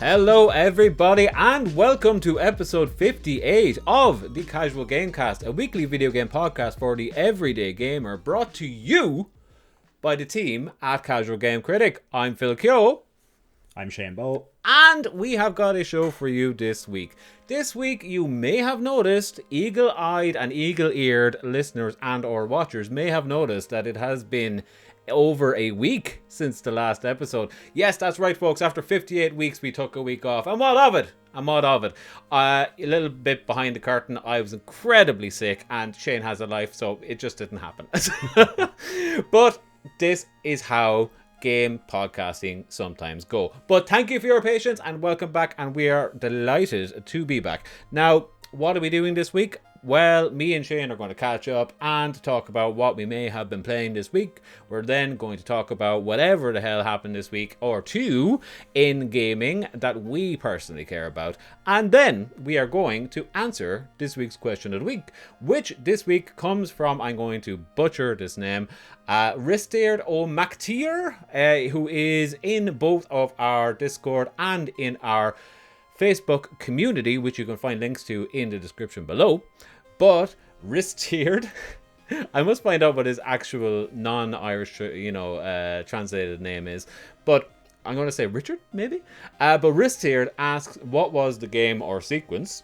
Hello everybody and welcome to episode 58 of the Casual Gamecast, a weekly video game podcast for the everyday gamer, brought to you by the team at Casual Game Critic. I'm Phil Keogh. I'm Shane Bowe. And we have got a show for you this week. This week, you may have noticed, eagle-eyed and eagle-eared listeners and or watchers may have noticed that it has been over a week since the last episode. Yes, that's right, folks. After 58 weeks, we took a week off. And what of it? A little bit behind the curtain, I was incredibly sick, and Shane has a life, so it just didn't happen. But this is how game podcasting sometimes go. But thank you for your patience and welcome back, and we are delighted to be back. Now, what are we doing this week? Well, me and Shane are going to catch up and talk about what we may have been playing this week. We're then going to talk about whatever the hell happened this week or two in gaming that we personally care about. And then we are going to answer this week's question of the week, which this week comes from, I'm going to butcher this name, Risteard O'Mactier, who is in both of our Discord and in our Facebook community, which you can find links to in the description below. But Risteard, I must find out what his actual non-Irish, translated name is. But I'm going to say Richard, maybe? But Risteard asks, what was the game or sequence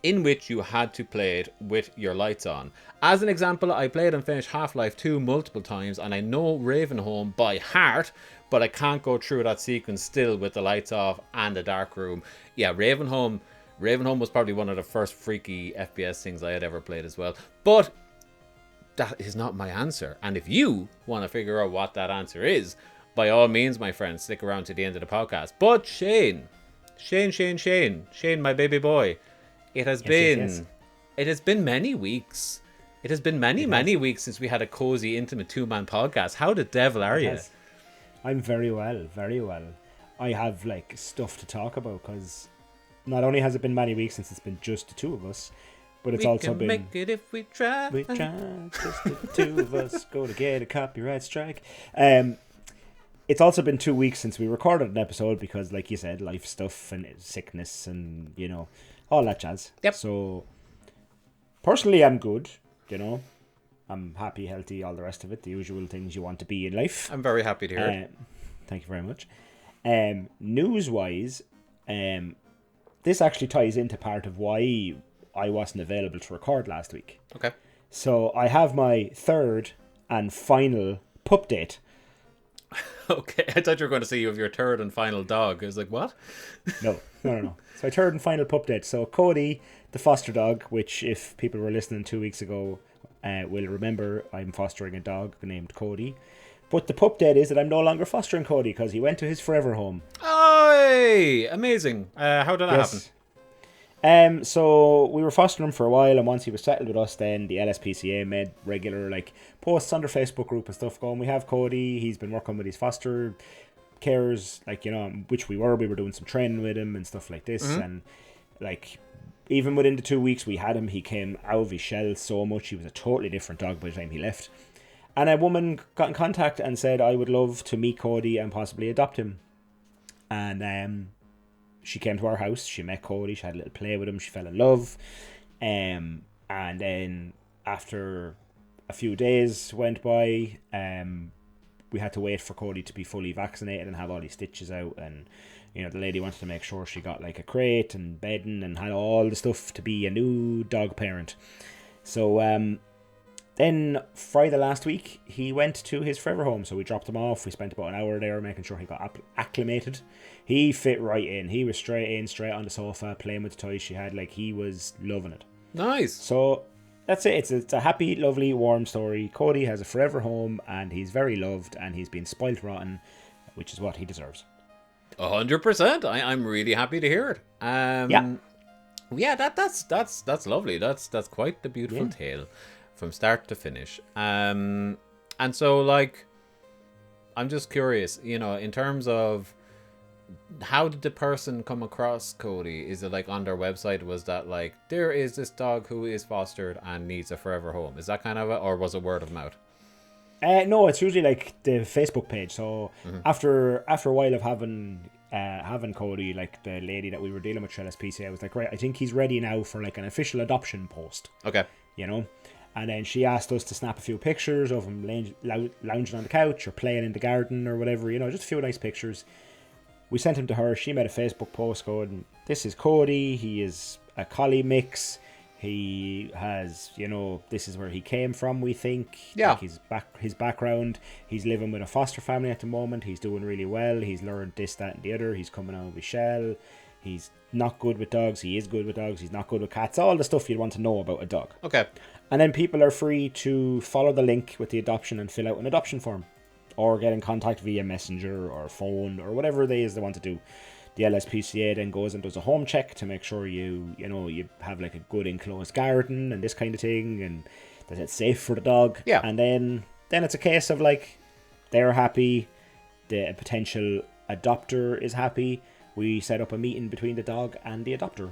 in which you had to play it with your lights on? As an example, I played and finished Half-Life 2 multiple times, and I know Ravenholm by heart, but I can't go through that sequence still with the lights off and a dark room. Yeah, Ravenholm was probably one of the first freaky FPS things I had ever played as well. But that is not my answer. And if you want to figure out what that answer is, by all means, my friends, stick around to the end of the podcast. But Shane, my baby boy, it has been many weeks. It has been many weeks since we had a cozy, intimate two-man podcast. How the devil are you? I'm very well. I have stuff to talk about because not only has it been many weeks since it's been just the two of us, but it's also been... We can make it if we try. We try, just the two of us, go to get a copyright strike. It's also been 2 weeks since we recorded an episode because, like you said, life stuff and sickness and, all that jazz. Yep. So, personally, I'm good, I'm happy, healthy, all the rest of it, the usual things you want to be in life. I'm very happy to hear it. Thank you very much. News-wise, this actually ties into part of why I wasn't available to record last week. Okay. So I have my third and final pup date. Okay, I thought you were going to say you have your third and final dog. I was like, what? No. So my third and final pup date. So Cody, the foster dog, which if people were listening 2 weeks ago will remember, I'm fostering a dog named Cody. But the pup date is that I'm no longer fostering Cody because he went to his forever home. Oh, amazing. How did that happen? So we were fostering him for a while, and once he was settled with us, then the LSPCA made regular posts on their Facebook group and stuff going, we have Cody, he's been working with his foster carers, which we were doing some training with him and stuff like this. Mm-hmm. And even within the 2 weeks we had him, he came out of his shell so much. He was a totally different dog by the time he left. And a woman got in contact and said, I would love to meet Cody and possibly adopt him. And she came to our house, she met Cody, she had a little play with him, she fell in love. And then after a few days went by, we had to wait for Cody to be fully vaccinated and have all his stitches out. And, the lady wanted to make sure she got a crate and bedding and had all the stuff to be a new dog parent. So, then Friday last week, he went to his forever home. So we dropped him off. We spent about an hour there making sure he got acclimated. He fit right in. He was straight on the sofa, playing with the toys she had. He was loving it. Nice. So that's it. It's a happy, lovely, warm story. Cody has a forever home, and he's very loved, and he's been spoiled rotten, which is what he deserves. 100%. I'm really happy to hear it. Yeah, that's lovely. That's quite the beautiful tale from start to finish. And so I'm just curious, in terms of how did the person come across Cody? Is it on their website? Was that there is this dog who is fostered and needs a forever home? Is that kind of or was it word of mouth? No, it's usually the Facebook page. So after a while of having having Cody, like the lady that we were dealing with at LSPCA, I was like, right, I think he's ready now for like an official adoption post. Okay. You know? And then she asked us to snap a few pictures of him lounging on the couch or playing in the garden or whatever, you know, just a few nice pictures. We sent him to her. She made a Facebook post going, this is Cody. He is a collie mix. He has, you know, this is where he came from, we think. Yeah. Like his background. He's living with a foster family at the moment. He's doing really well. He's learned this, that, and the other. He's coming out of his shell. He's not good with dogs. He is good with dogs. He's not good with cats. All the stuff you'd want to know about a dog. Okay. And then people are free to follow the link with the adoption and fill out an adoption form. Or get in contact via messenger or phone or whatever it is they want to do. The LSPCA then goes and does a home check to make sure you have like a good enclosed garden and this kind of thing, and that it's safe for the dog. Yeah. And then it's a case of like they're happy, the potential adopter is happy. We set up a meeting between the dog and the adopter.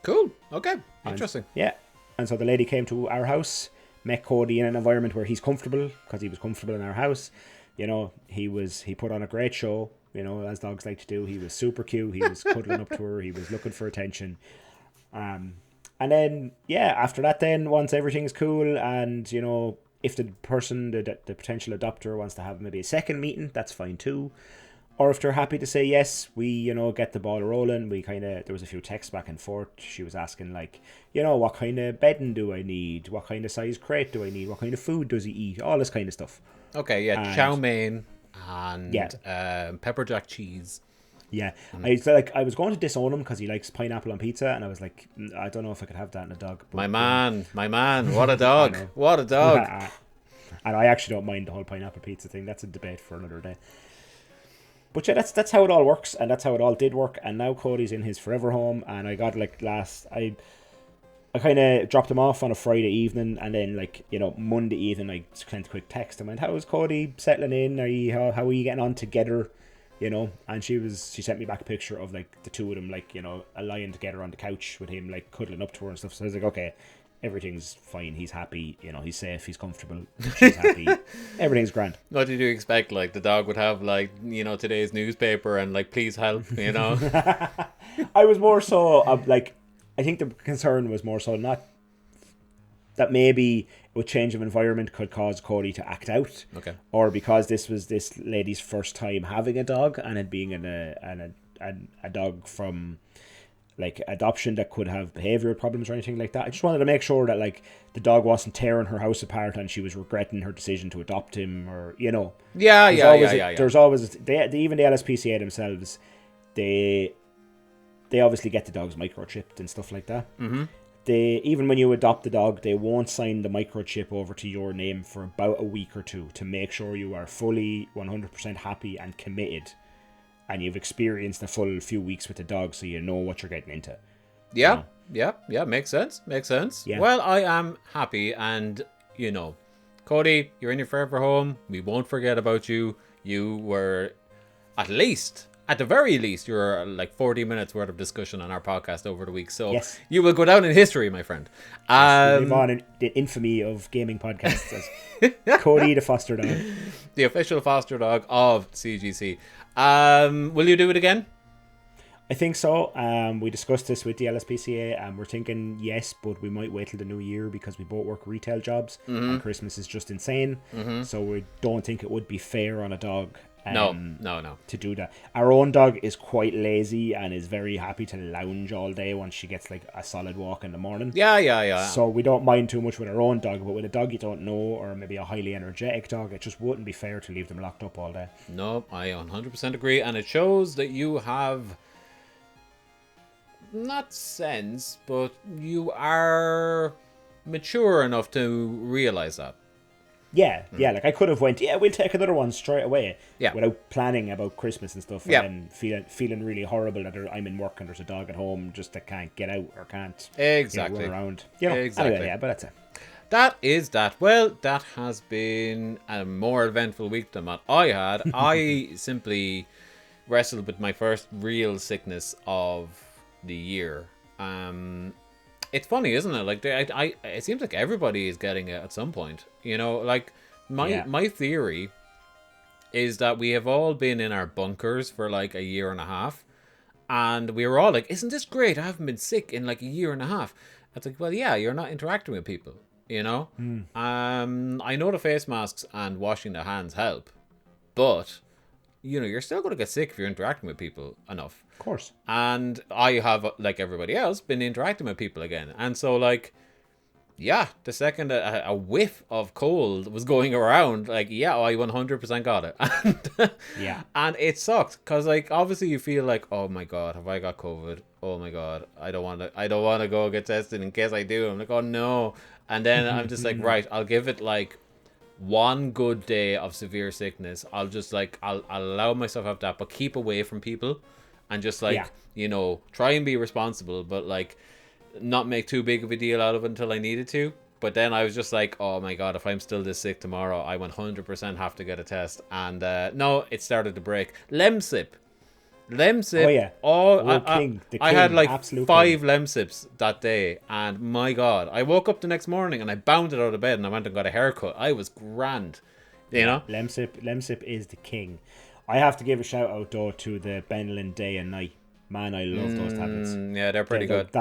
Cool. Okay. Interesting. Yeah. And so the lady came to our house, met Cody in an environment where he's comfortable, because he was comfortable in our house. You know, he put on a great show, you know, as dogs like to do. He was super cute. He was cuddling up to her. He was looking for attention. And then, yeah, after that then, once everything's cool and, you know, if the person, the potential adopter wants to have maybe a second meeting, that's fine too. Or if they're happy to say yes, we, you know, get the ball rolling. There was a few texts back and forth. She was asking, like, you know, what kind of bedding do I need? What kind of size crate do I need? What kind of food does he eat? All this kind of stuff. Okay, yeah, chow mein and pepper jack cheese. Yeah, I was going to disown him because he likes pineapple on pizza, and I was like, I don't know if I could have that in a dog. But, my man, what a dog. What a dog. And I actually don't mind the whole pineapple pizza thing. That's a debate for another day. But yeah, that's how it all works, and that's how it all did work. And now Cody's in his forever home, and I got I kind of dropped him off on a Friday evening, and then, like, you know, Monday evening I sent a quick text and went, "How's Cody settling in? How are you getting on together?" You know, and she sent me back a picture of like the two of them, like, you know, lying together on the couch with him like cuddling up to her and stuff. So I was like, okay, everything's fine. He's happy. You know, he's safe. He's comfortable. She's happy. Everything's grand. What did you expect? Like, the dog would have, like, you know, today's newspaper and, like, please help, you know? I was more so, like, I think the concern was more so not that maybe a change of environment could cause Cody to act out. Okay. Or because this was this lady's first time having a dog, and it being a dog from, like, adoption that could have behavioural problems or anything like that. I just wanted to make sure that, like, the dog wasn't tearing her house apart and she was regretting her decision to adopt him, or, you know. Yeah. There's always, even the LSPCA themselves, they obviously get the dogs microchipped and stuff like that. Mm-hmm. Even when you adopt the dog, they won't sign the microchip over to your name for about a week or two to make sure you are fully 100% happy and committed, and you've experienced a full few weeks with the dog, so you know what you're getting into. Yeah, you know? Yeah, makes sense. Yeah. Well, I am happy, and, you know, Cody, you're in your forever home. We won't forget about you. You were, at the very least, you're like 40 minutes worth of discussion on our podcast over the week. So yes, you will go down in history, my friend. Live on in the infamy of gaming podcasts as Cody the foster dog. The official foster dog of CGC. Will you do it again? I think so. We discussed this with the LSPCA, and we're thinking yes, but we might wait till the new year because we both work retail jobs, and Christmas is just insane. So we don't think it would be fair on a dog. No. To do that. Our own dog is quite lazy and is very happy to lounge all day once she gets like a solid walk in the morning. Yeah. So we don't mind too much with our own dog, but with a dog you don't know, or maybe a highly energetic dog, it just wouldn't be fair to leave them locked up all day. No, I 100% agree, and it shows that you have not sense, but you are mature enough to realize that. Yeah, like I could have went, we'll take another one straight away, yeah, without planning about Christmas and stuff, and then feeling really horrible that I'm in work and there's a dog at home just that can't get out or can't exactly run around. Exactly. Anyway, but that's it. That is that. Well, that has been a more eventful week than what I had. I simply wrestled with my first real sickness of the year. It's funny, isn't it? Like, it seems like everybody is getting it at some point. You know, like my theory is that we have all been in our bunkers for like a year and a half. And we were all like, isn't this great? I haven't been sick in like a year and a half. It's like, well, yeah, you're not interacting with people, you know? I know the face masks and washing the hands help, but, you know, you're still going to get sick if you're interacting with people enough. Of course. And I have, like everybody else, been interacting with people again. And so, like, yeah, the second a whiff of cold was going around, like, yeah, I 100% got it. And, yeah. And it sucked, because, like, obviously you feel like, oh my God, have I got COVID? Oh my God, I don't want to go get tested in case I do. I'm like, oh no. And then I'm just like, right, I'll give it, like, one good day of severe sickness. I'll just, like, I'll allow myself to have that, but keep away from people. And just, like, you know, try and be responsible, but, like, not make too big of a deal out of it until I needed to. But then I was just like, oh my God, if I'm still this sick tomorrow, I 100% have to get a test. And no, it started to break. Lemsip. Oh yeah. I had like absolute 5 Lemsips that day. And my God, I woke up the next morning and I bounded out of bed and I went and got a haircut. I was grand. You know? Lemsip is the king. I have to give a shout out though to the Benylin Day and Night. Man, I love those tablets. Yeah, they're pretty good.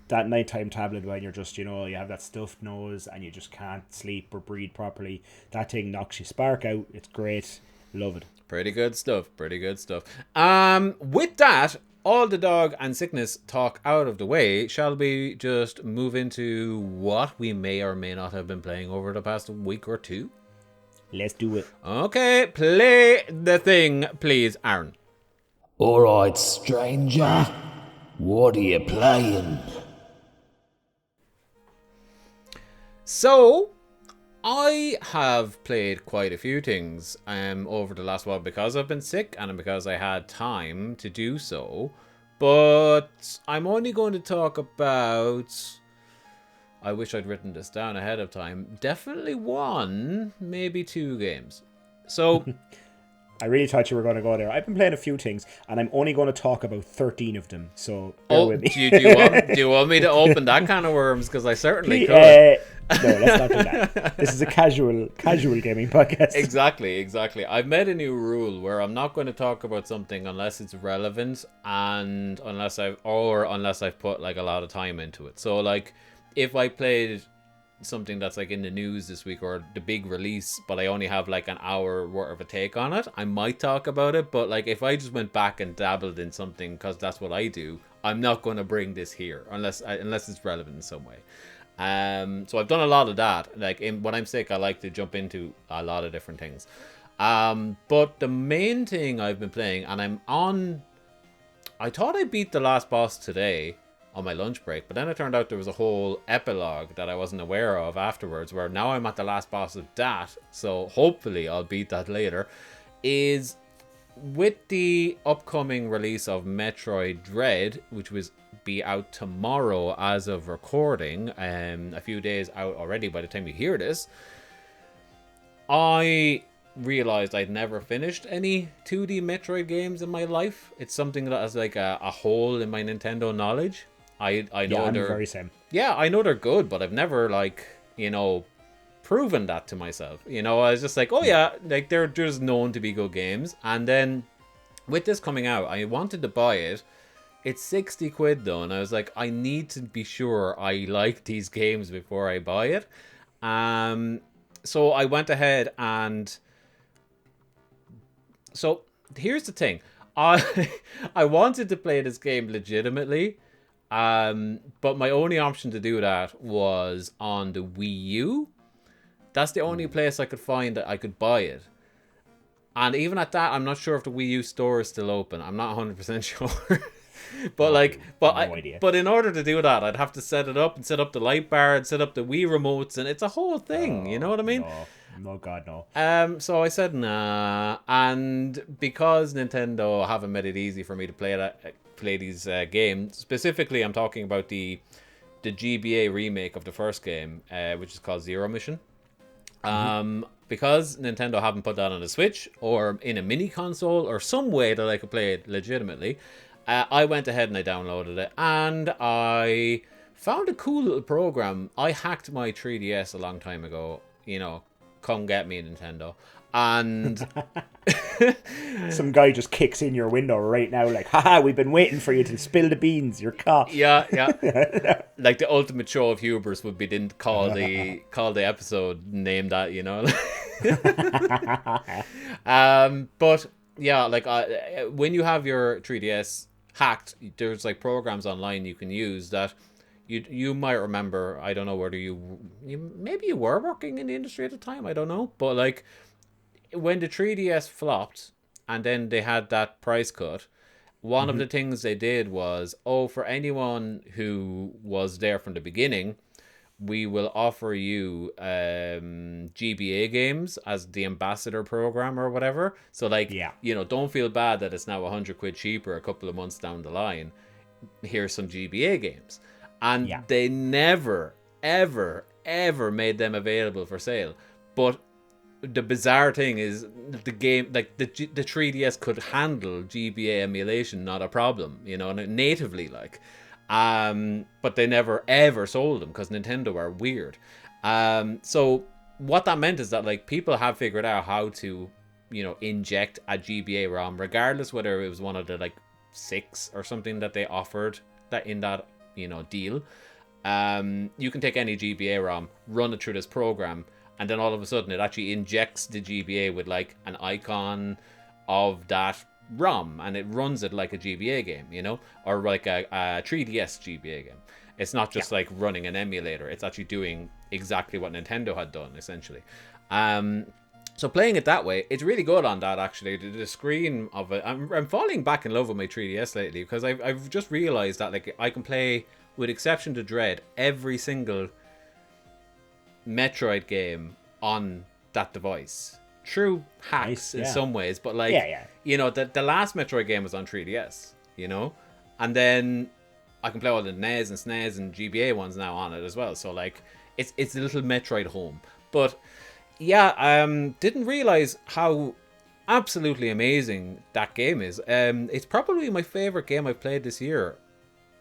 That nighttime tablet when you're just, you know, you have that stuffed nose and you just can't sleep or breathe properly. That thing knocks your spark out. It's great. Love it. Pretty good stuff. With that, all the dog and sickness talk out of the way, shall we just move into what we may or may not have been playing over the past week or two? Let's do it. Okay, play the thing, please, Aaron. Alright, stranger. What are you playing? So, I have played quite a few things over the last while because I've been sick and because I had time to do so. But I'm only going to talk about... I wish I'd written this down ahead of time. Definitely 1, maybe 2 games. So... I really thought you were going to go there. I've been playing a few things, and I'm only going to talk about 13 of them, so bear with me. Do you want me to open that can of worms? Because I certainly could. No, let's not do that. This is a casual gaming podcast. Exactly. I've made a new rule where I'm not going to talk about something unless it's relevant and unless I've put like a lot of time into it. So like, if I played something that's like in the news this week or the big release, but I only have like an hour worth of a take on it, I might talk about it. But like if I just went back and dabbled in something because that's what I do, I'm not going to bring this here unless it's relevant in some way. So I've done a lot of that. Like when I'm sick, I like to jump into a lot of different things. But the main thing I've been playing, and I thought I beat the last boss today on my lunch break, but then it turned out there was a whole epilogue that I wasn't aware of afterwards, where now I'm at the last boss of that, so hopefully I'll beat that later, is with the upcoming release of Metroid Dread, which was be out tomorrow as of recording, a few days out already by the time you hear this. I realized I'd never finished any 2D Metroid games in my life. It's something that has like a hole in my Nintendo knowledge. I know I'm they're very same. Yeah, I know they're good, but I've never like, you know, proven that to myself. You know, I was just like, oh yeah, like they're just known to be good games. And then with this coming out, I wanted to buy it. It's 60 quid though, and I was like, I need to be sure I like these games before I buy it. So I went ahead and... So here's the thing. I wanted to play this game legitimately, but my only option to do that was on the Wii U. That's the only place I could find that I could buy it. And even at that, I'm not sure if the Wii U store is still open. I'm not 100% sure. But in order to do that, I'd have to set it up and set up the light bar and set up the Wii remotes, and it's a whole thing. You know what I mean? No, God, no. So I said nah, and because Nintendo haven't made it easy for me to play these games, specifically, I'm talking about the GBA remake of the first game, which is called Zero Mission. Because Nintendo haven't put that on the Switch or in a mini console or some way that I could play it legitimately, I went ahead and I downloaded it, and I found a cool little program. I hacked my 3DS a long time ago, you know, come get me, Nintendo. And some guy just kicks in your window right now, like, haha, we've been waiting for you to spill the beans. You're caught. yeah. Like the ultimate show of hubris would be didn't call the episode name that, you know. But yeah, like when you have your 3DS hacked, there's like programs online you can use that you might remember. I don't know whether you maybe you were working in the industry at the time, I don't know, but like when the 3DS flopped and then they had that price cut, one of the things they did was, for anyone who was there from the beginning, we will offer you GBA games as the ambassador program or whatever. So like, you know, don't feel bad that it's now £100 cheaper a couple of months down the line. Here's some GBA games. And they never, ever, ever made them available for sale. But the bizarre thing is the game, like the 3DS could handle GBA emulation, not a problem, you know, natively, like. But they never ever sold them because Nintendo are weird. So what that meant is that like people have figured out how to, you know, inject a GBA ROM, regardless whether it was one of the like 6 or something that they offered that in that, you know, deal. You can take any GBA ROM, run it through this program, and then all of a sudden it actually injects the GBA with like an icon of that ROM, and it runs it like a GBA game, you know, or like a 3DS GBA game. It's not just like running an emulator. It's actually doing exactly what Nintendo had done, essentially. So playing it that way, it's really good on that, actually. The screen of it, I'm falling back in love with my 3DS lately, because I've just realized that like I can play, with exception to Dread, every single Metroid game on that device. True hacks in some ways, but like, you know, the last Metroid game was on 3DS, you know, and then I can play all the NES and SNES and GBA ones now on it as well. So like, it's a little Metroid home. But yeah, didn't realize how absolutely amazing that game is. It's probably my favorite game I've played this year,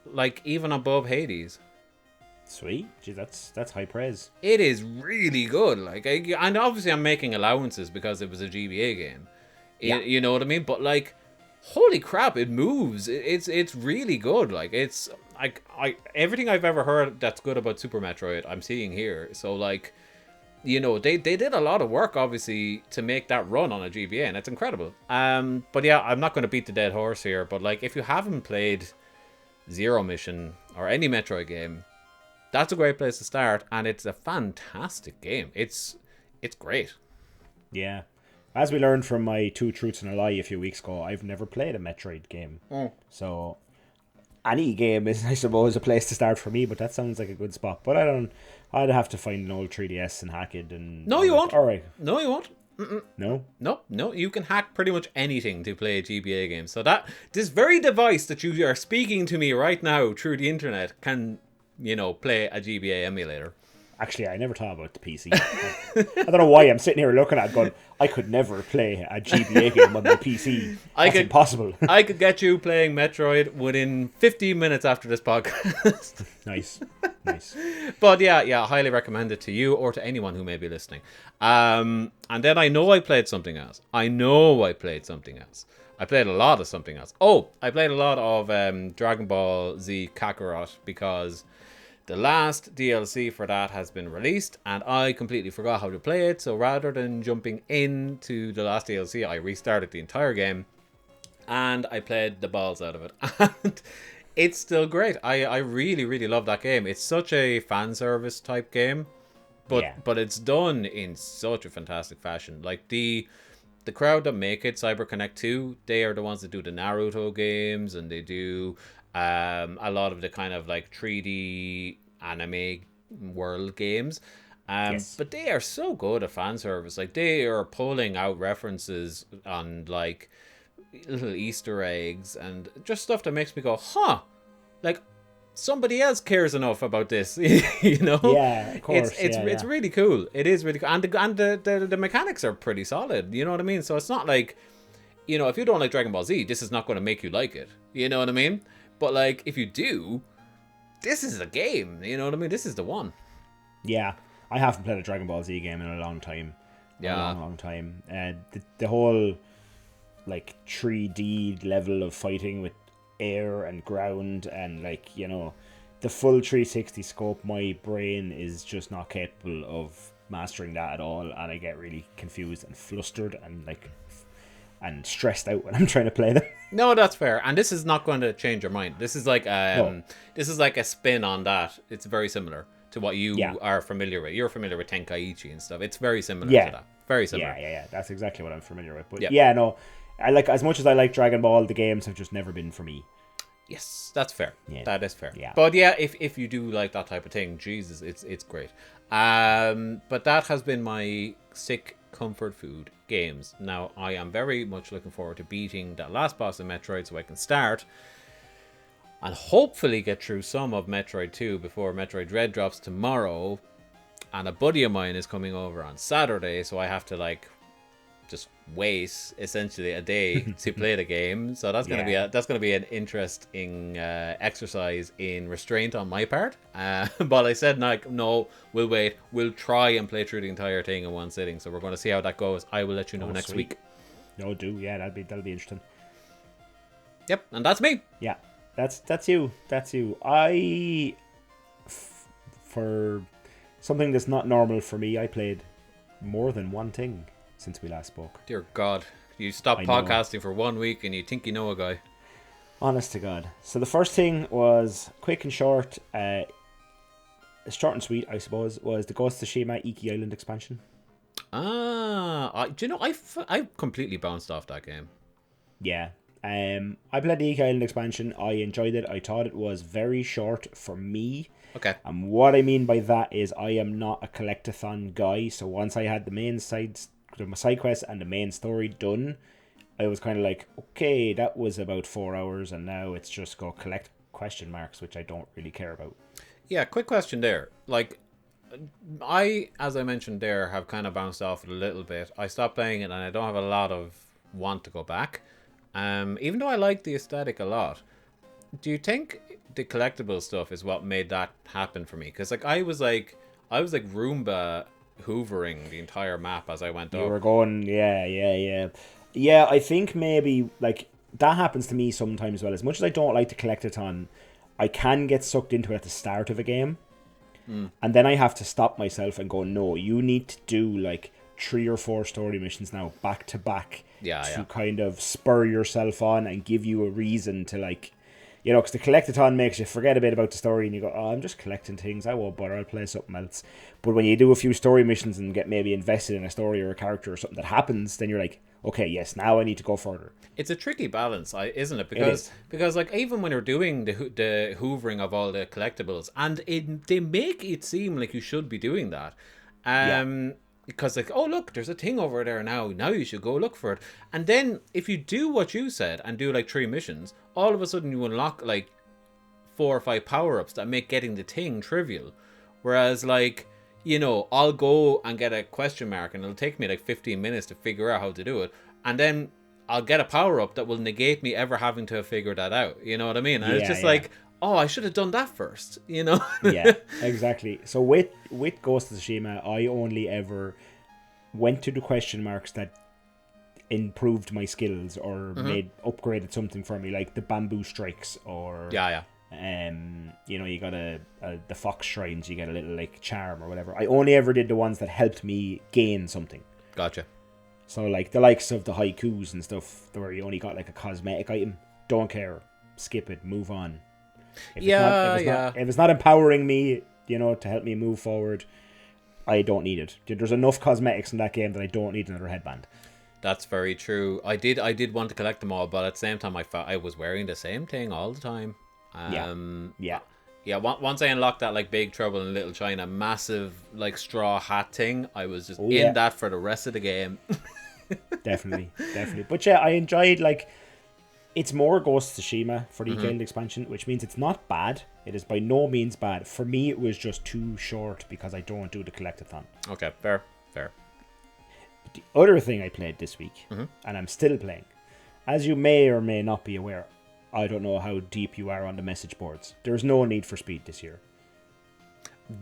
like even above Hades. Sweet. Gee, that's high praise. It is really good. Like, and obviously I'm making allowances because it was a GBA game. You know what I mean? But like, holy crap, it moves. It's really good. Like, it's like everything I've ever heard that's good about Super Metroid, I'm seeing here. So like, you know, they did a lot of work obviously to make that run on a GBA, and it's incredible. But yeah, I'm not going to beat the dead horse here. But like, if you haven't played Zero Mission or any Metroid game, that's a great place to start, and it's a fantastic game. It's great. Yeah. As we learned from my 2 Truths and a Lie a few weeks ago, I've never played a Metroid game. So any game is, I suppose, a place to start for me, but that sounds like a good spot. But I'd have to find an old 3DS and hack it. And No, you won't. All right. No, you won't. No, you can hack pretty much anything to play a GBA game. So this very device that you are speaking to me right now through the internet can, you know, play a GBA emulator. Actually, I never thought about the PC. I don't know why I'm sitting here looking at it going, I could never play a GBA game on my PC. That's impossible. I could get you playing Metroid within 15 minutes after this podcast. Nice. But yeah, highly recommend it to you or to anyone who may be listening. And then I know I played something else. I played a lot of something else. I played a lot of Dragon Ball Z Kakarot, because the last DLC for that has been released, and I completely forgot how to play it. So rather than jumping into the last DLC, I restarted the entire game, and I played the balls out of it. And it's still great. I really, really love that game. It's such a fan service type game, but it's done in such a fantastic fashion. Like the crowd that make it, CyberConnect 2, they are the ones that do the Naruto games, and they do a lot of the kind of like 3D anime world games. But they are so good at fan service. Like, they are pulling out references on like little Easter eggs and just stuff that makes me go, like somebody else cares enough about this, you know? Yeah, of course. It's really cool. It is really cool. And the mechanics are pretty solid, you know what I mean? So it's not like, you know, if you don't like Dragon Ball Z, this is not going to make you like it, you know what I mean? But like, if you do, this is the game, you know what I mean? This is the one. Yeah, I haven't played a Dragon Ball Z game in a long time. a long time. The whole like 3D level of fighting with air and ground and like, you know, the full 360 scope, my brain is just not capable of mastering that at all, and I get really confused and flustered and like and stressed out when I'm trying to play them. No, that's fair. And this is not going to change your mind. This is like this is like a spin on that. It's very similar to what you are familiar with. You're familiar with Tenkaichi and stuff. It's very similar to that. Very similar. Yeah. That's exactly what I'm familiar with. But no, I like, as much as I like Dragon Ball, the games have just never been for me. Yes, that's fair. Yeah. That is fair. Yeah. But yeah, if you do like that type of thing, Jesus, it's great. But that has been my sick comfort food games. Now I am very much looking forward to beating that last boss in Metroid so I can start and hopefully get through some of Metroid 2 before Metroid Dread drops tomorrow. And a buddy of mine is coming over on Saturday, so I have to like just wait essentially a day to play the game. So that's gonna be an interesting exercise in restraint on my part. But I said like, no, we'll wait. We'll try and play through the entire thing in one sitting. So we're going to see how that goes. I will let you know next week. No, that'll be interesting. Yep, and that's me. Yeah, that's you. For something that's not normal for me, I played more than one thing since we last spoke. Dear God, you stopped podcasting for 1 week and you think you know a guy. Honest to God. So the first thing was quick and short, short and sweet, I suppose, was the Ghost of Tsushima Iki Island expansion. Do you know, I completely bounced off that game. Yeah. I played the Iki Island expansion. I enjoyed it. I thought it was very short for me. Okay. And what I mean by that is I am not a collectathon guy. So once I had the side quest and the main story done, I was kind of like, okay, that was about 4 hours, and now it's just go collect question marks, which I don't really care about. Yeah, quick question there. Like, as I mentioned there, have kind of bounced off it a little bit. I stopped playing it and I don't have a lot of want to go back. Even though I like the aesthetic a lot. Do you think the collectible stuff is what made that happen for me? Because like I was like Roomba hoovering the entire map as I went up. You were going, yeah. I think maybe like that happens to me sometimes. Well, as much as I don't like to collectathon, I can get sucked into it at the start of a game, and then I have to stop myself and go, no, you need to do like 3 or 4 story missions now back to back to kind of spur yourself on and give you a reason to like. You know, because the collectathon makes you forget a bit about the story and you go, oh, I'm just collecting things, I won't bother, I'll play something else. But when you do a few story missions and get maybe invested in a story or a character or something that happens, then you're like, okay, yes, now I need to go further. It's a tricky balance, isn't it? Because like even when you're doing the hoovering of all the collectibles, and they make it seem like you should be doing that. Because like, oh look, there's a thing over there now you should go look for it. And then if you do what you said and do like 3 missions, all of a sudden you unlock like 4 or 5 power-ups that make getting the thing trivial. Whereas like, you know, I'll go and get a question mark and it'll take me like 15 minutes to figure out how to do it, and then I'll get a power-up that will negate me ever having to figure that out. You know what I mean? And it's just like, oh, I should have done that first, you know? Yeah, exactly. So with Ghost of Tsushima, I only ever went to the question marks that improved my skills or upgraded something for me, like the bamboo strikes or you know, you got the fox shrines, you get a little like charm or whatever. I only ever did the ones that helped me gain something. Gotcha. So like the likes of the haikus and stuff where you only got like a cosmetic item, don't care, skip it, move on. If it's not empowering me, you know, to help me move forward, I don't need it. There's enough cosmetics in that game that I don't need another headband. That's very true. I did want to collect them all, but at the same time, I was wearing the same thing all the time. Once I unlocked that like Big Trouble in Little China massive like straw hat thing, I was just that for the rest of the game. Definitely. But yeah, I enjoyed like. It's more Ghost of Tsushima for the Iki expansion, which means it's not bad. It is by no means bad. For me, it was just too short because I don't do the collectathon. Okay, fair. But the other thing I played this week, and I'm still playing, as you may or may not be aware, I don't know how deep you are on the message boards. There's no Need for Speed this year.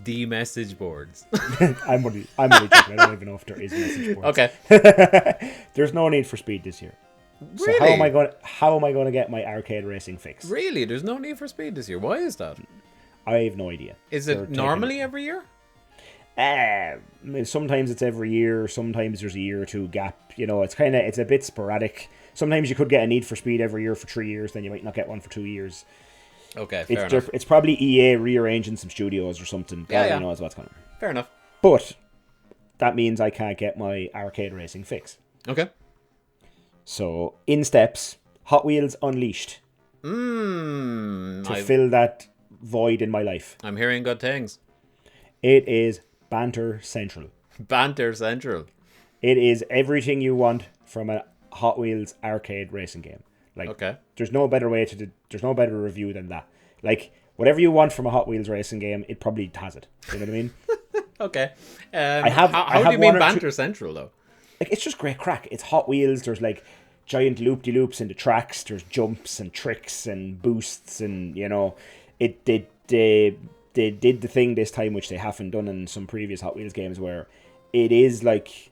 The message boards. I'm only joking. I don't even know if there is message boards. Okay. There's no need for speed this year. So Really? how am I going to get my arcade racing fix? Really? There's no need for speed this year. Why is that? I have no idea. Is it normally every year? Sometimes it's every year. Sometimes there's a year or two gap. It's a bit sporadic. Sometimes you could get a need for speed every year for 3 years, then you might not get one for 2 years. Okay, fair enough. It's probably EA rearranging some studios or something. God knows what's going on. Fair enough. But that means I can't get my arcade racing fix. Okay. So, in steps, Hot Wheels Unleashed. Fill that void in my life. I'm hearing good things. It is Banter Central. Banter Central. It is everything you want from a Hot Wheels arcade racing game. Okay. There's no better review than that. Like, whatever you want from a Hot Wheels racing game, it probably has it. You know what I mean? Okay. How do you mean Banter Central, though? Like, it's just great crack. It's Hot Wheels. There's, like, giant loop-de-loops in the tracks. There's jumps and tricks and boosts and, they did the thing this time, which they haven't done in some previous Hot Wheels games, where it is, like,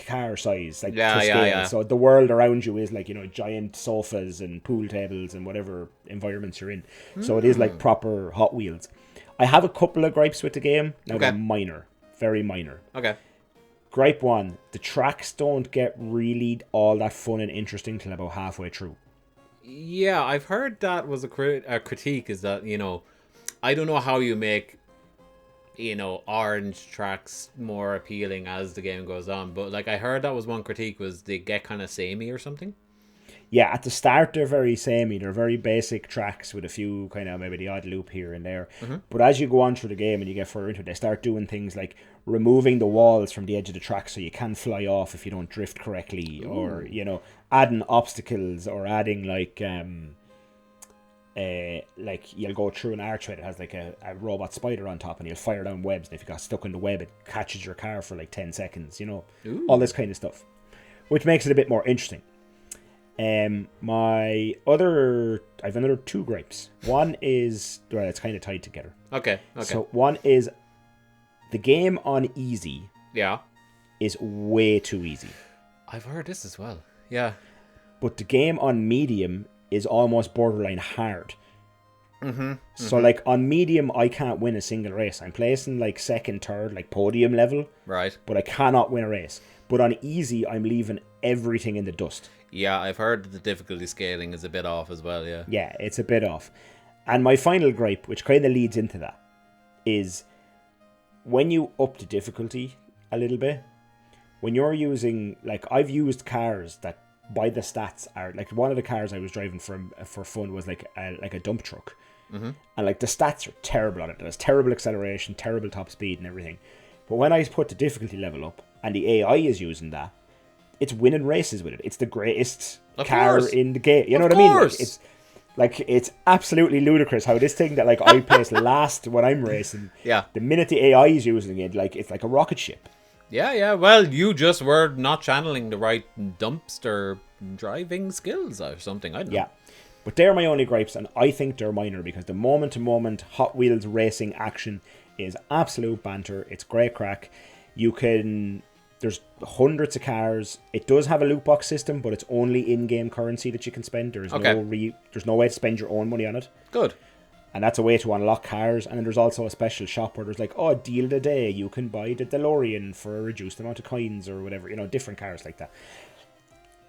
car size, like to scale. Yeah. So the world around you is like, giant sofas and pool tables and whatever environments you're in. So it is like proper Hot Wheels. I have a couple of gripes with the game. Now they're minor, very minor. Okay. Gripe 1, the tracks don't get really all that fun and interesting till about halfway through. Yeah, I've heard that was a critique, is that, I don't know how you make orange tracks more appealing as the game goes on, but like I heard that was one critique, was they get kind of samey or something. Yeah, at the start they're very samey. They're very basic tracks with a few kind of maybe the odd loop here and there. But as you go on through the game and you get further into it, they start doing things like removing the walls from the edge of the track so you can fly off if you don't drift correctly. Ooh. Or adding obstacles, or adding like you'll go through an archway that has like a robot spider on top, and you'll fire down webs, and if you got stuck in the web it catches your car for like 10 seconds, all this kind of stuff, which makes it a bit more interesting. I've another 2 gripes. One is, well, it's kind of tied together. Okay. So one is the game on easy is way too easy. I've heard this as well. Yeah. But the game on medium is almost borderline hard. So like on medium I can't win a single race. I'm placing like second, third, like podium level, right, but I cannot win a race. But on easy I'm leaving everything in the dust. Yeah, I've heard that the difficulty scaling is a bit off as well. Yeah, it's a bit off. And my final gripe, which kind of leads into that, is when you up the difficulty a little bit, when you're using, like, I've used cars that by the stats are like, one of the cars I was driving for fun was like a dump truck, and like the stats are terrible on it. It has terrible acceleration, terrible top speed and everything. But when I put the difficulty level up and the AI is using that, it's winning races with it. It's the greatest car in the game. You know what I mean? It's absolutely ludicrous how this thing that like I place last when I'm racing. Yeah. The minute the AI is using it, like it's like a rocket ship. Yeah. Well, you just were not channeling the right dumpster driving skills or something. I don't know. Yeah. But they're my only gripes, and I think they're minor because the moment-to-moment Hot Wheels racing action is absolute banter. It's great crack. There's hundreds of cars. It does have a loot box system, but it's only in-game currency that you can spend. There's no way to spend your own money on it. Good. And that's a way to unlock cars. And then there's also a special shop where there's like, deal of the day. You can buy the DeLorean for a reduced amount of coins or whatever. Different cars like that.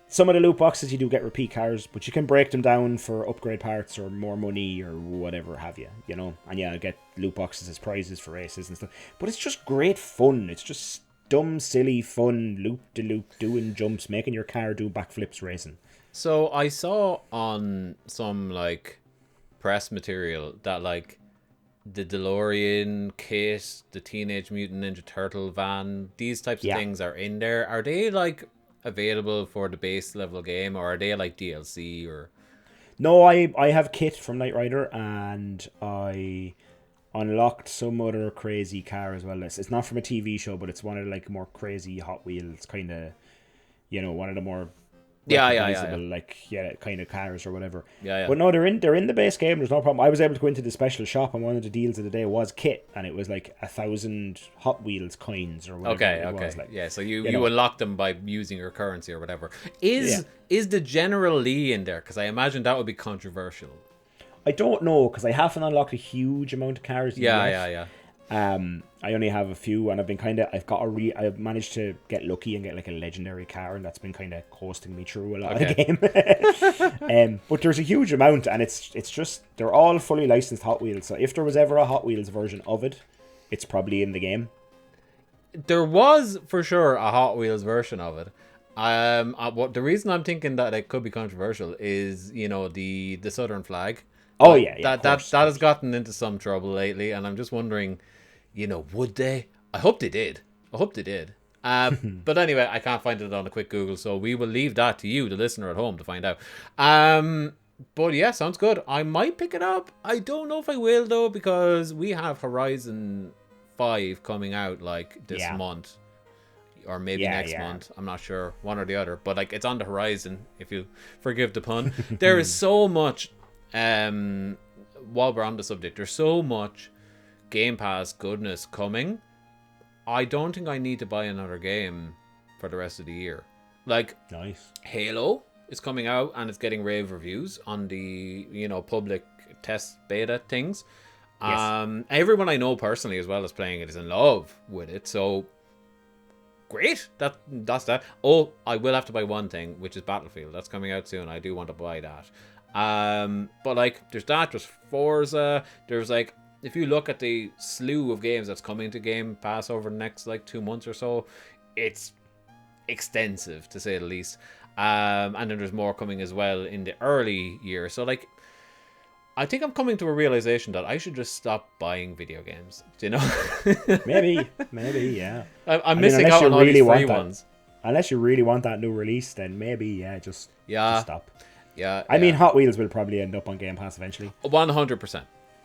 Some of the loot boxes you do get repeat cars, but you can break them down for upgrade parts or more money or whatever have you, And yeah, get loot boxes as prizes for races and stuff. But it's just great fun. It's just dumb, silly fun, loop-de-loop, doing jumps, making your car do backflips racing. So I saw on some, like, press material that, like, the DeLorean kit, the Teenage Mutant Ninja Turtle van, these types of things are in there. Are they, like, available for the base level game, or are they, like, DLC, or...? No, I have kit from Knight Rider, and I unlocked some other crazy car as well. It's not from a TV show, but it's one of the like more crazy Hot Wheels kind of, one of the more recognizable, like kind of cars or whatever. Yeah. But no, they're in the base game. There's no problem. I was able to go into the special shop, and one of the deals of the day was kit, and it was like 1,000 Hot Wheels coins or whatever. Okay. Was, like, yeah, so you unlock them by using your currency or whatever. Is the General Lee in there? Because I imagine that would be controversial. I don't know, because I haven't unlocked a huge amount of cars yet. Yeah. I only have a few, and I've managed to get lucky and get like a legendary car, and that's been kind of coasting me through a lot of the game. But there's a huge amount, and it's just they're all fully licensed Hot Wheels. So if there was ever a Hot Wheels version of it, it's probably in the game. There was for sure a Hot Wheels version of it. The reason I'm thinking that it could be controversial is the Southern flag. Oh yeah, that has gotten into some trouble lately, and I'm just wondering, would they? I hope they did. But anyway, I can't find it on a quick Google, so we will leave that to you, the listener at home, to find out. But yeah, sounds good. I might pick it up. I don't know if I will though, because we have Horizon 5 coming out like this month. Or maybe next month. I'm not sure. One or the other. But like it's on the horizon, if you forgive the pun. There is so much while we're on the subject, there's so much Game Pass goodness coming. I don't think I need to buy another game for the rest of the year. Like nice. Halo is coming out and it's getting rave reviews on the public test beta things. Yes. Everyone I know personally as well as playing it is in love with it, so great. That's that. Oh, I will have to buy one thing, which is Battlefield. That's coming out soon. I do want to buy that. But like there's Forza, there's like, if you look at the slew of games that's coming to Game Pass over the next like 2 months or so, it's extensive to say the least. And then there's more coming as well in the early year. So like I think I'm coming to a realization that I should just stop buying video games. maybe, yeah. I'm missing out on all these free ones. Unless you really want that new release, then maybe just stop. Yeah, I mean, Hot Wheels will probably end up on Game Pass eventually. 100%.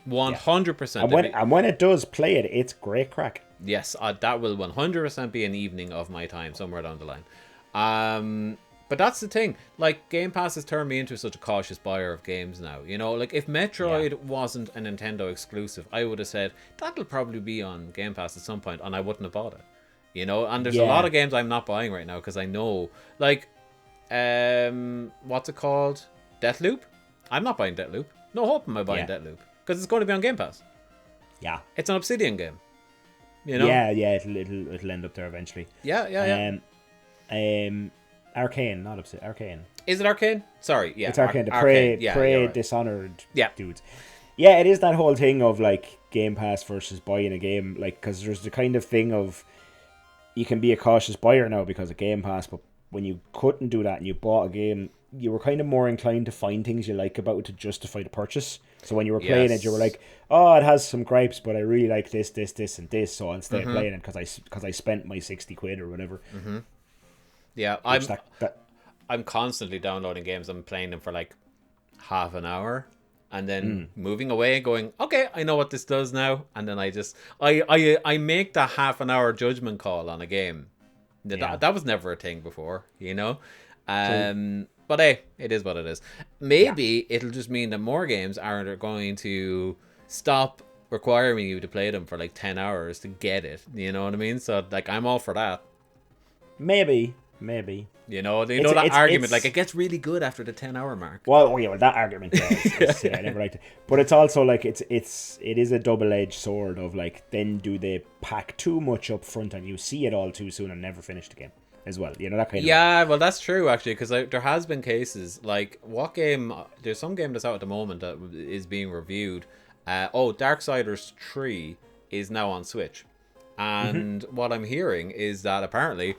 100%. And when it does play it, it's great crack. Yes, that will 100% be an evening of my time somewhere down the line. But that's the thing. Like, Game Pass has turned me into such a cautious buyer of games now. Like if Metroid wasn't a Nintendo exclusive, I would have said that'll probably be on Game Pass at some point, and I wouldn't have bought it. And there's a lot of games I'm not buying right now because I know, like, what's it called? Deathloop? I'm not buying Deathloop. No hope am I buying Deathloop because it's going to be on Game Pass. Yeah, it's an Obsidian game. Yeah, it'll end up there eventually. Yeah. Arcane, not Obsidian. Arcane. Is it Arcane? Sorry, yeah, it's Arcane. The Arcane. Prey right. Dishonored dudes. Yeah, it is that whole thing of like Game Pass versus buying a game, like because there's the kind of thing of you can be a cautious buyer now because of Game Pass, but when you couldn't do that and you bought a game, you were kind of more inclined to find things you like about it to justify the purchase. So when you were playing it, you were like, oh, it has some gripes, but I really like this, and this, so I'll stay playing it because I spent my 60 quid or whatever. Mm-hmm. Yeah, I'm constantly downloading games. I'm playing them for like half an hour and then moving away and going, okay, I know what this does now. And then I make the half an hour judgment call on a game. That was never a thing before, But hey, it is what it is. Maybe it'll just mean that more games aren't going to stop requiring you to play them for like 10 hours to get it. You know what I mean? So like, I'm all for that. Maybe. That argument, like it gets really good after the 10-hour mark. Well, that argument, I never liked it. But it's also like it is a double-edged sword of like, then do they pack too much up front and you see it all too soon and never finish the game as well? That kind of. Yeah, well, that's true actually, because there has been cases like what game? There's some game that's out at the moment that is being reviewed. Darksiders 3 is now on Switch, and what I'm hearing is that apparently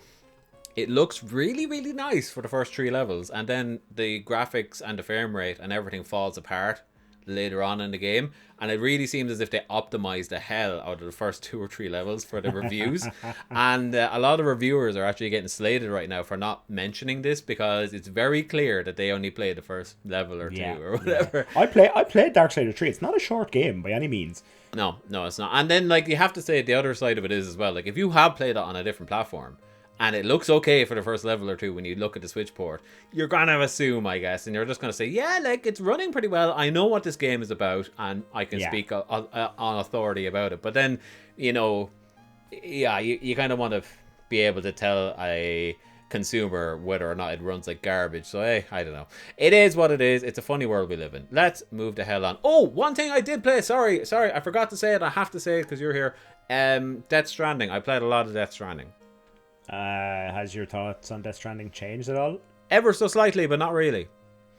it looks really, really nice for the first 3 levels, and then the graphics and the frame rate and everything falls apart later on in the game, and it really seems as if they optimized the hell out of the first 2 or 3 levels for the reviews. And a lot of reviewers are actually getting slated right now for not mentioning this because it's very clear that they only played the first level or 2 or whatever. I played Darksiders 3. It's not a short game by any means. No, it's not. And then like you have to say the other side of it is as well, like if you have played it on a different platform and it looks okay for the first level or two when you look at the Switch port, you're gonna assume, I guess, and you're just gonna say, yeah, like, it's running pretty well. I know what this game is about, and I can speak on authority about it. But then, you know, yeah, you kind of want to be able to tell a consumer whether or not it runs like garbage. So hey, I don't know. It is what it is. It's a funny world we live in. Let's move the hell on. Oh, one thing I did play. Sorry, I forgot to say it. I have to say it because you're here. Death Stranding. I played a lot of Death Stranding. Has your thoughts on Death Stranding changed at all? Ever so slightly, but not really.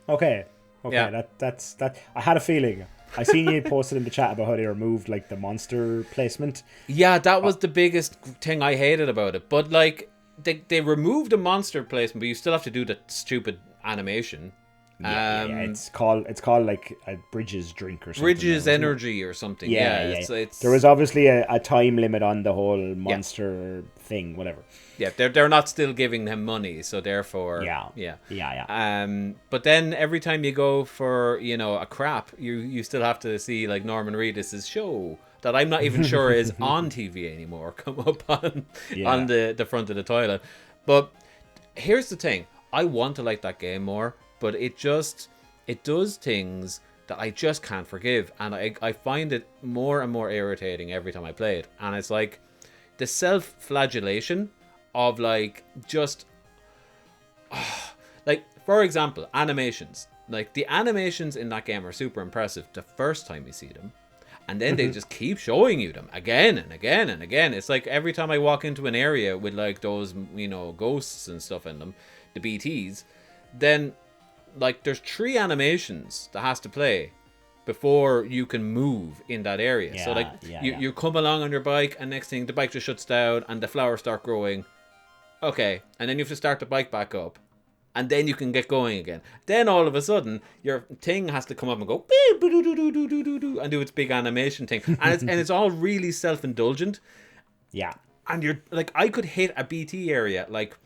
Okay. Yeah. That's I had a feeling. I seen you posted in the chat about how they removed like the monster placement. Yeah, that was the biggest thing I hated about it. But like, they removed the monster placement, but you still have to do the stupid animation. Yeah, it's called like a Bridges drink or something. Bridges energy or something. Yeah. It's... There was obviously a time limit on the whole monster thing, whatever. Yeah, they're not still giving them money, so therefore, yeah. But then every time you go for, you know, a crap, you still have to see like Norman Reedus' show that I'm not even sure is on TV anymore come up on the front of the toilet. But here's the thing: I want to like that game more, but it does things that I just can't forgive, and I find it more and more irritating every time I play it. And it's like the self-flagellation of like just like, for example, animations. Like, the animations in that game are super impressive the first time you see them, and then they just keep showing you them again and again and again. It's like every time I walk into an area with like those, you know, ghosts and stuff in them, the BTs, then like there's 3 animations that has to play before you can move in that area. So like you come along on your bike, and next thing the bike just shuts down and the flowers start growing. Okay, and then you have to start the bike back up, and then you can get going again. Then all of a sudden your thing has to come up and go and do its big animation thing, and it's all really self-indulgent. Yeah, and you're like, I could hit a BT area, like,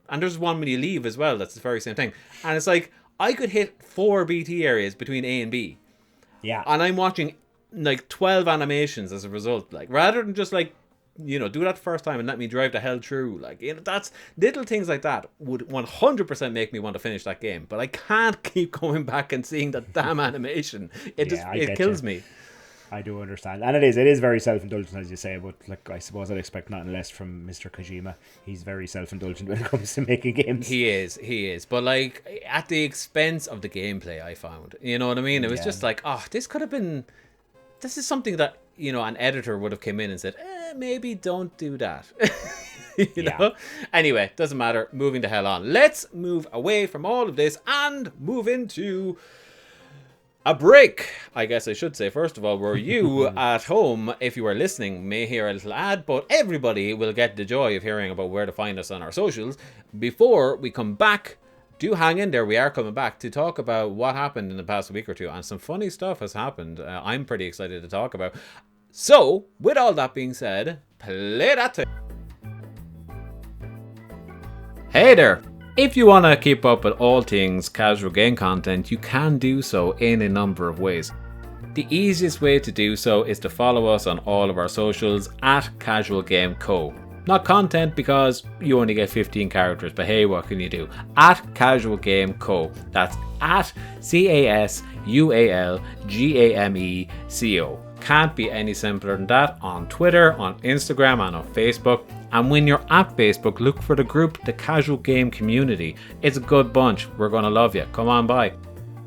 and there's one when you leave as well. That's the very same thing, and it's like I could hit 4 BT areas between A and B. Yeah, and I'm watching like 12 animations as a result. Like, rather than just like, you know, do that first time and let me drive the hell through. Like, you know, that's little things like that would 100% make me want to finish that game. But I can't keep going back and seeing that damn animation. It kills me. I do understand, and it is very self-indulgent, as you say. But like, I suppose I'd expect nothing less from Mr. Kojima. He's very self-indulgent when it comes to making games. He is, but like at the expense of the gameplay, I found. You know what I mean? It was just like, oh, this could have been. This is something that, you know, an editor would have come in and said, maybe don't do that. you know? Anyway, doesn't matter. Moving the hell on. Let's move away from all of this and move into a break, I guess I should say. First of all, where you at home, if you are listening, may hear a little ad, but everybody will get the joy of hearing about where to find us on our socials. Before we come back, do hang in there. We are coming back to talk about what happened in the past week or two, and some funny stuff has happened. I'm pretty excited to talk about. So, with all that being said, play that tape. Hey there! If you want to keep up with all things casual game content, you can do so in a number of ways. The easiest way to do so is to follow us on all of our socials at Casual Game Co. Not content, because you only get 15 characters, but hey, what can you do? At Casual Game Co. That's at CASUALGAMECO. Can't be any simpler than that. On Twitter, on Instagram, and on Facebook. And when you're at Facebook, look for the group, the Casual Game Community. It's a good bunch. We're going to love you. Come on by.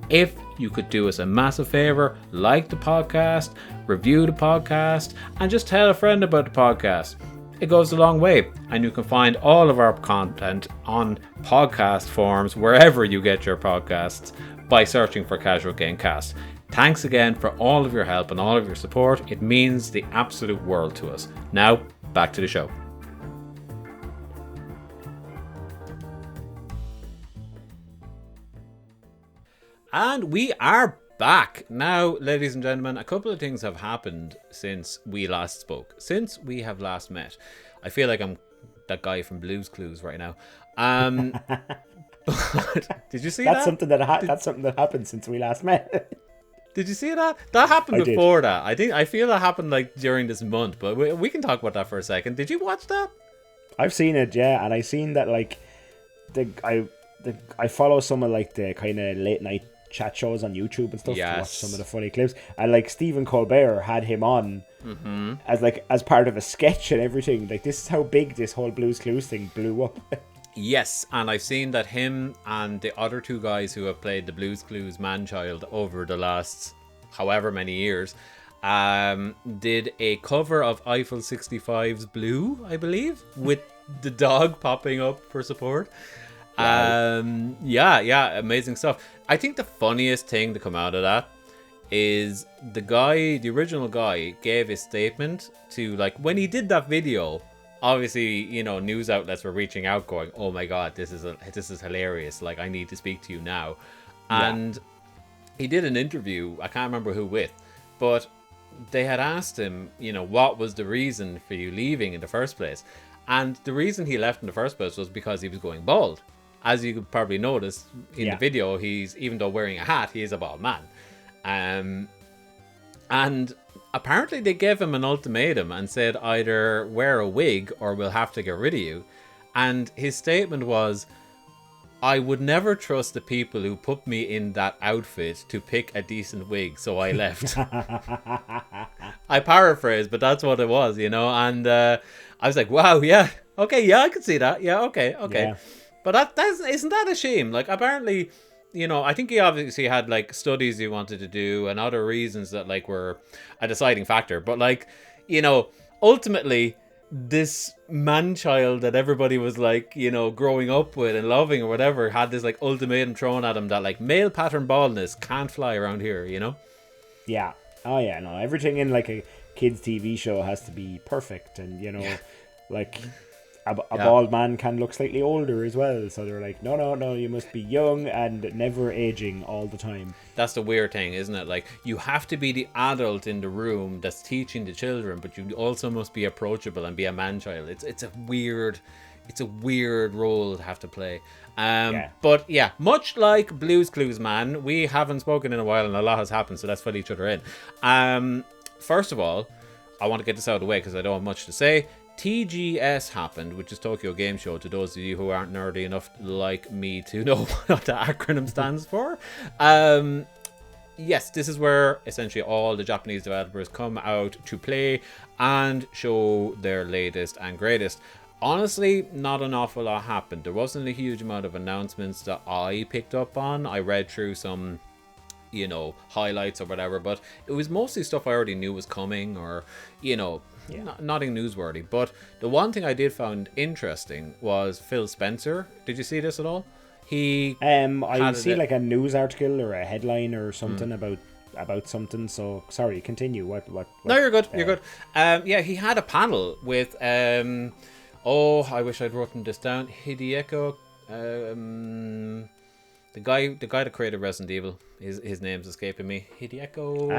If you could do us a massive favor, like the podcast, review the podcast, and just tell a friend about the podcast. It goes a long way, and you can find all of our content on podcast forums wherever you get your podcasts by searching for Casual Game Cast. Thanks again for all of your help and all of your support. It means the absolute world to us. Now, back to the show. And we are back. Now, ladies and gentlemen, a couple of things have happened since we last spoke, since we have last met. I feel like I'm that guy from Blue's Clues right now. But did you see that? That's something that happened since we last met. Did you see that? That happened before that. I feel that happened like during this month, but we can talk about that for a second. Did you watch that? I've seen it, yeah, and I seen that like I follow some of like the kind of late night chat shows on YouTube and stuff to watch some of the funny clips, and like Stephen Colbert had him on as part of a sketch and everything. Like, this is how big this whole Blue's Clues thing blew up. Yes, and I've seen that him and the other two guys who have played the Blue's Clues man-child over the last however many years did a cover of Eiffel 65's Blue, I believe, with the dog popping up for support. Yeah, amazing stuff. I think the funniest thing to come out of that is the original guy gave his statement to, like, when he did that video, obviously, you know, news outlets were reaching out going, oh my god, this is hilarious, like, I need to speak to you now. And he did an interview, I can't remember who with, but they had asked him, you know, what was the reason for you leaving in the first place? And the reason he left in the first place was because he was going bald. As you could probably notice in the video, he's, even though wearing a hat, he is a bald man. And apparently they gave him an ultimatum and said either wear a wig or we'll have to get rid of you. And his statement was, I would never trust the people who put me in that outfit to pick a decent wig, so I left. I paraphrase, but that's what it was, you know. And I was like, wow, yeah, okay, yeah, I can see that. Yeah, okay. Yeah. But isn't that a shame? Like, apparently, you know, I think he obviously had like studies he wanted to do and other reasons that like were a deciding factor. But like, you know, ultimately, this man-child that everybody was like, you know, growing up with and loving or whatever had this like ultimatum thrown at him that like male pattern baldness can't fly around here, you know? Yeah. Oh yeah, no, everything in like a kids TV show has to be perfect, and you know, like a bald man can look slightly older as well, so they're like, no, you must be young and never aging all the time. That's the weird thing, isn't it? Like, you have to be the adult in the room that's teaching the children, but you also must be approachable and be a man-child. It's a weird role to have to play. But yeah, much like Blue's Clues, man, we haven't spoken in a while and a lot has happened, so let's fill each other in. First of all, I want to get this out of the way because I don't have much to say. TGS happened, which is Tokyo Game Show, to those of you who aren't nerdy enough like me to know what the acronym stands for. Yes, this is where essentially all the Japanese developers come out to play and show their latest and greatest. Honestly, not an awful lot happened. There wasn't a huge amount of announcements that I picked up on. I read through some, you know, highlights or whatever, but it was mostly stuff I already knew was coming, or, you know, nothing newsworthy. But the one thing I did find interesting was Phil Spencer. Did you see this at all? I see like a news article or a headline or something about something. So sorry, continue. What? No, you're good. You're good. Yeah, he had a panel with I wish I'd written this down. Hideko, the guy that created Resident Evil. His name's escaping me. Hideko.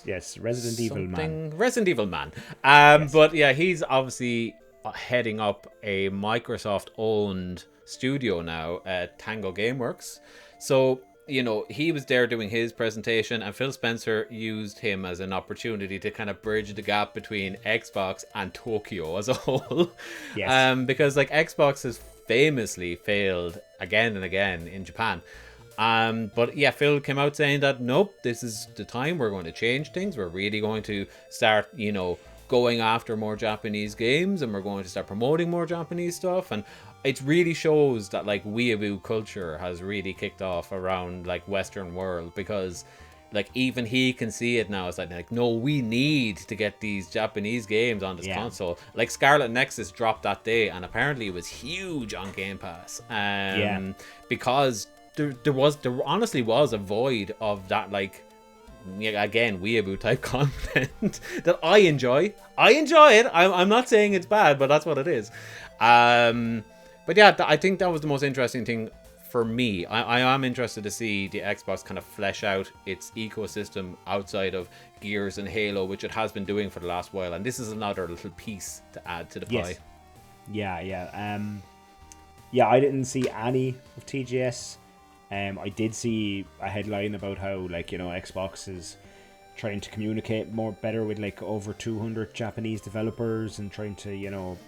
Yes, Resident Evil man. Resident Evil man. Yes. But yeah, he's obviously heading up a Microsoft-owned studio now at Tango Gameworks. So, you know, he was there doing his presentation, and Phil Spencer used him as an opportunity to kind of bridge the gap between Xbox and Tokyo as a whole. Yes. Because like Xbox has famously failed again and again in Japan. But yeah, Phil came out saying that nope, this is the time we're going to change things. We're really going to start, you know, going after more Japanese games, and we're going to start promoting more Japanese stuff. And it really shows that like weeaboo culture has really kicked off around like Western world, because like even he can see it now. It's like no, we need to get these Japanese games on this console. Like Scarlet Nexus dropped that day, and apparently it was huge on Game Pass. Because there honestly was a void of that, like, again, weeaboo type content that I enjoy. I enjoy it. I'm not saying it's bad, but that's what it is. But yeah, I think that was the most interesting thing for me. I am interested to see the Xbox kind of flesh out its ecosystem outside of Gears and Halo, which it has been doing for the last while. And this is another little piece to add to the pie. Yeah. I didn't see any of TGS. I did see a headline about how, like, you know, Xbox is trying to communicate better with like over 200 Japanese developers and trying to, you know,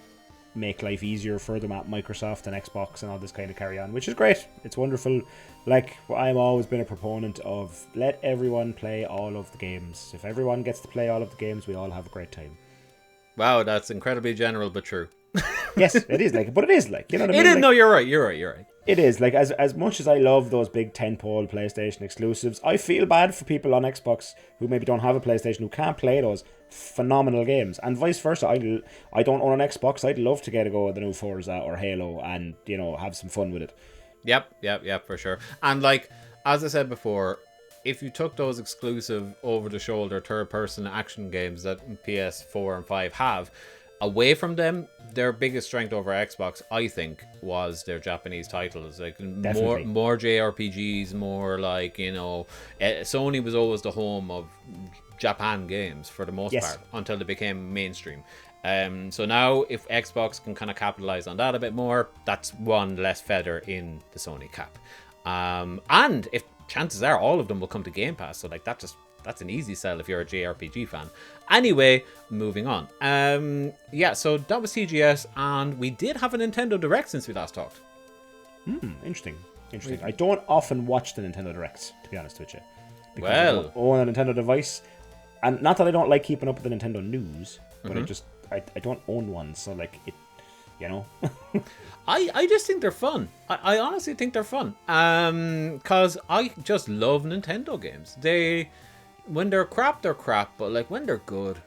make life easier for them at Microsoft and Xbox and all this kind of carry on, which is great. It's wonderful. Like, I've always been a proponent of let everyone play all of the games. If everyone gets to play all of the games, we all have a great time. Wow, that's incredibly general but true. Yes, it is like, but it is like, you know what I mean? It is, like, no, you're right. It is like, as much as I love those big tentpole PlayStation exclusives, I feel bad for people on Xbox who maybe don't have a PlayStation who can't play those phenomenal games, and vice versa. I don't own an Xbox. I'd love to get a go at the new Forza or Halo and, you know, have some fun with it. Yep, for sure. And like, as I said before, if you took those exclusive over-the-shoulder third-person action games that PS4 and 5 have, away from them, their biggest strength over Xbox, I think, was their Japanese titles. Like, more JRPGs, more like, you know, Sony was always the home of Japan games for the most part until they became mainstream. So now, if Xbox can kind of capitalize on that a bit more, that's one less feather in the Sony cap. And if chances are all of them will come to Game Pass, so like that's an easy sell if you're a JRPG fan. Anyway, moving on. So that was TGS, and we did have a Nintendo Direct since we last talked. Interesting. I don't often watch the Nintendo Directs, to be honest with you, because I don't own a Nintendo device, and not that I don't like keeping up with the Nintendo news, but I don't own one, so like it, you know. I just think they're fun. I honestly think they're fun. Cause I just love Nintendo games. When they're crap, but like when they're good.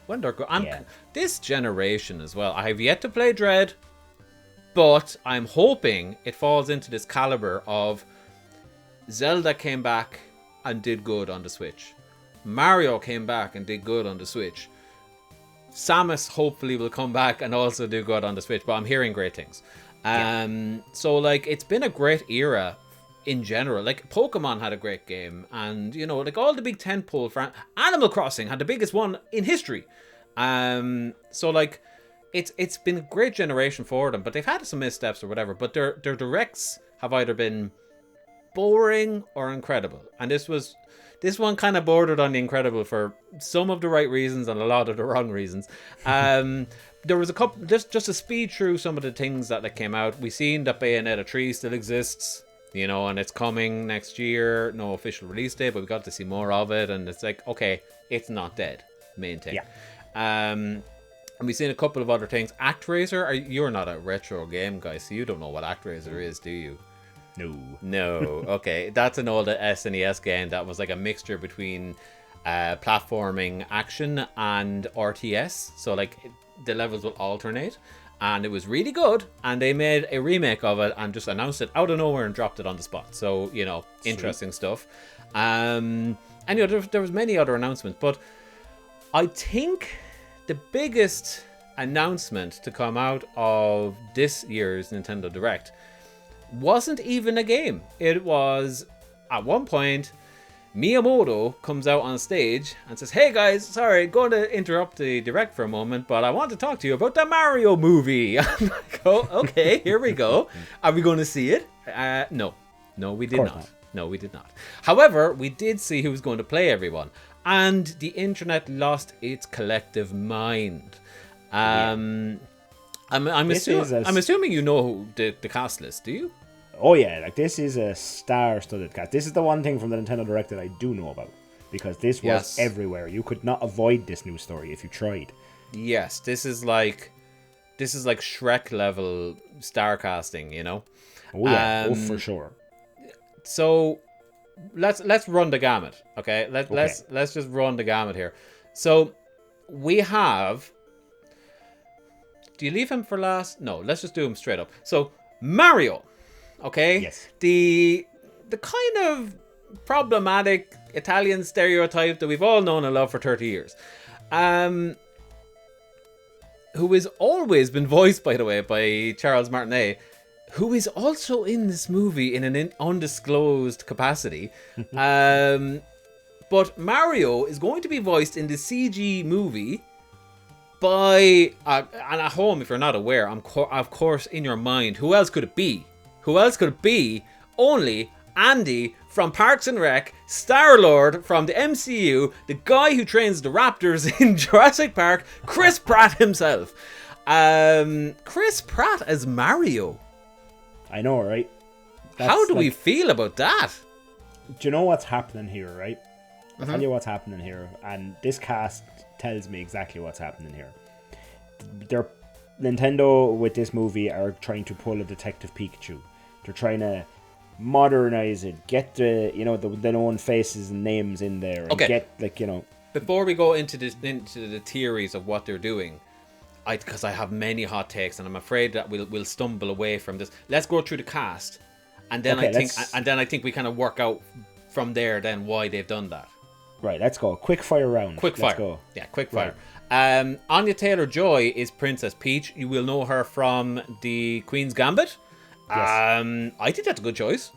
And this generation as well. I have yet to play Dread, but I'm hoping it falls into this caliber of Zelda came back and did good on the Switch. Mario came back and did good on the Switch. Samus hopefully will come back and also do good on the Switch, but I'm hearing great things. So like, it's been a great era in general. Like, Pokemon had a great game, and you know, like all the big tentpole Animal Crossing had the biggest one in history. So like, it's been a great generation for them, but they've had some missteps or whatever, but their directs have either been boring or incredible, and this one kind of bordered on the incredible for some of the right reasons and a lot of the wrong reasons. There was a couple, just to speed through some of the things that came out. We seen that Bayonetta 3 still exists, you know, and it's coming next year. No official release date, but we got to see more of it, and it's like, okay, it's not dead. Main thing. And we've seen a couple of other things. ActRaiser, you're not a retro game guy, so you don't know what ActRaiser is, do you? No. Okay, that's an old SNES game that was like a mixture between platforming action and RTS. So like, the levels will alternate, and it was really good, and they made a remake of it and just announced it out of nowhere and dropped it on the spot. So, you know, interesting stuff. And you know, there was many other announcements, but I think the biggest announcement to come out of this year's Nintendo Direct wasn't even a game. It was, at one point, Miyamoto comes out on stage and says, "Hey guys, sorry, going to interrupt the Direct for a moment, but I want to talk to you about the Mario movie." I'm like, oh, okay, here we go. Are we going to see it? No, we did not. No, we did not. However, we did see who was going to play everyone, and the internet lost its collective mind. I'm assuming you know the cast list, do you? Oh yeah, like this is a star-studded cast. This is the one thing from the Nintendo Direct that I do know about, because this was everywhere. You could not avoid this news story if you tried. Yes, this is like Shrek level star casting, you know. Oh yeah, for sure. So let's run the gamut, okay? Let's just run the gamut here. So we have. Do you leave him for last? No, let's just do him straight up. So Mario. Okay. Yes. The kind of problematic Italian stereotype that we've all known and loved for 30 years. Who has always been voiced, by the way, by Charles Martinet, who is also in this movie in an undisclosed capacity. But Mario is going to be voiced in the CG movie by, and at home, if you're not aware, of course, in your mind, who else could it be? Only Andy from Parks and Rec, Star-Lord from the MCU, the guy who trains the raptors in Jurassic Park, Chris Pratt himself. Chris Pratt as Mario. I know, right? How do we feel about that? Do you know what's happening here, right? I'll tell you what's happening here. And this cast tells me exactly what's happening here. Nintendo, with this movie, are trying to pull a Detective Pikachu. They're trying to modernize it, get the known faces and names in there, and get Before we go into the theories of what they're doing, because I have many hot takes, and I'm afraid that we'll stumble away from this. Let's go through the cast, and then I think we kind of work out from there then why they've done that. Right, let's go. Quick fire round. Let's go. Yeah, quick fire. Anya Taylor-Joy is Princess Peach. You will know her from the Queen's Gambit. Yes. I think that's a good choice.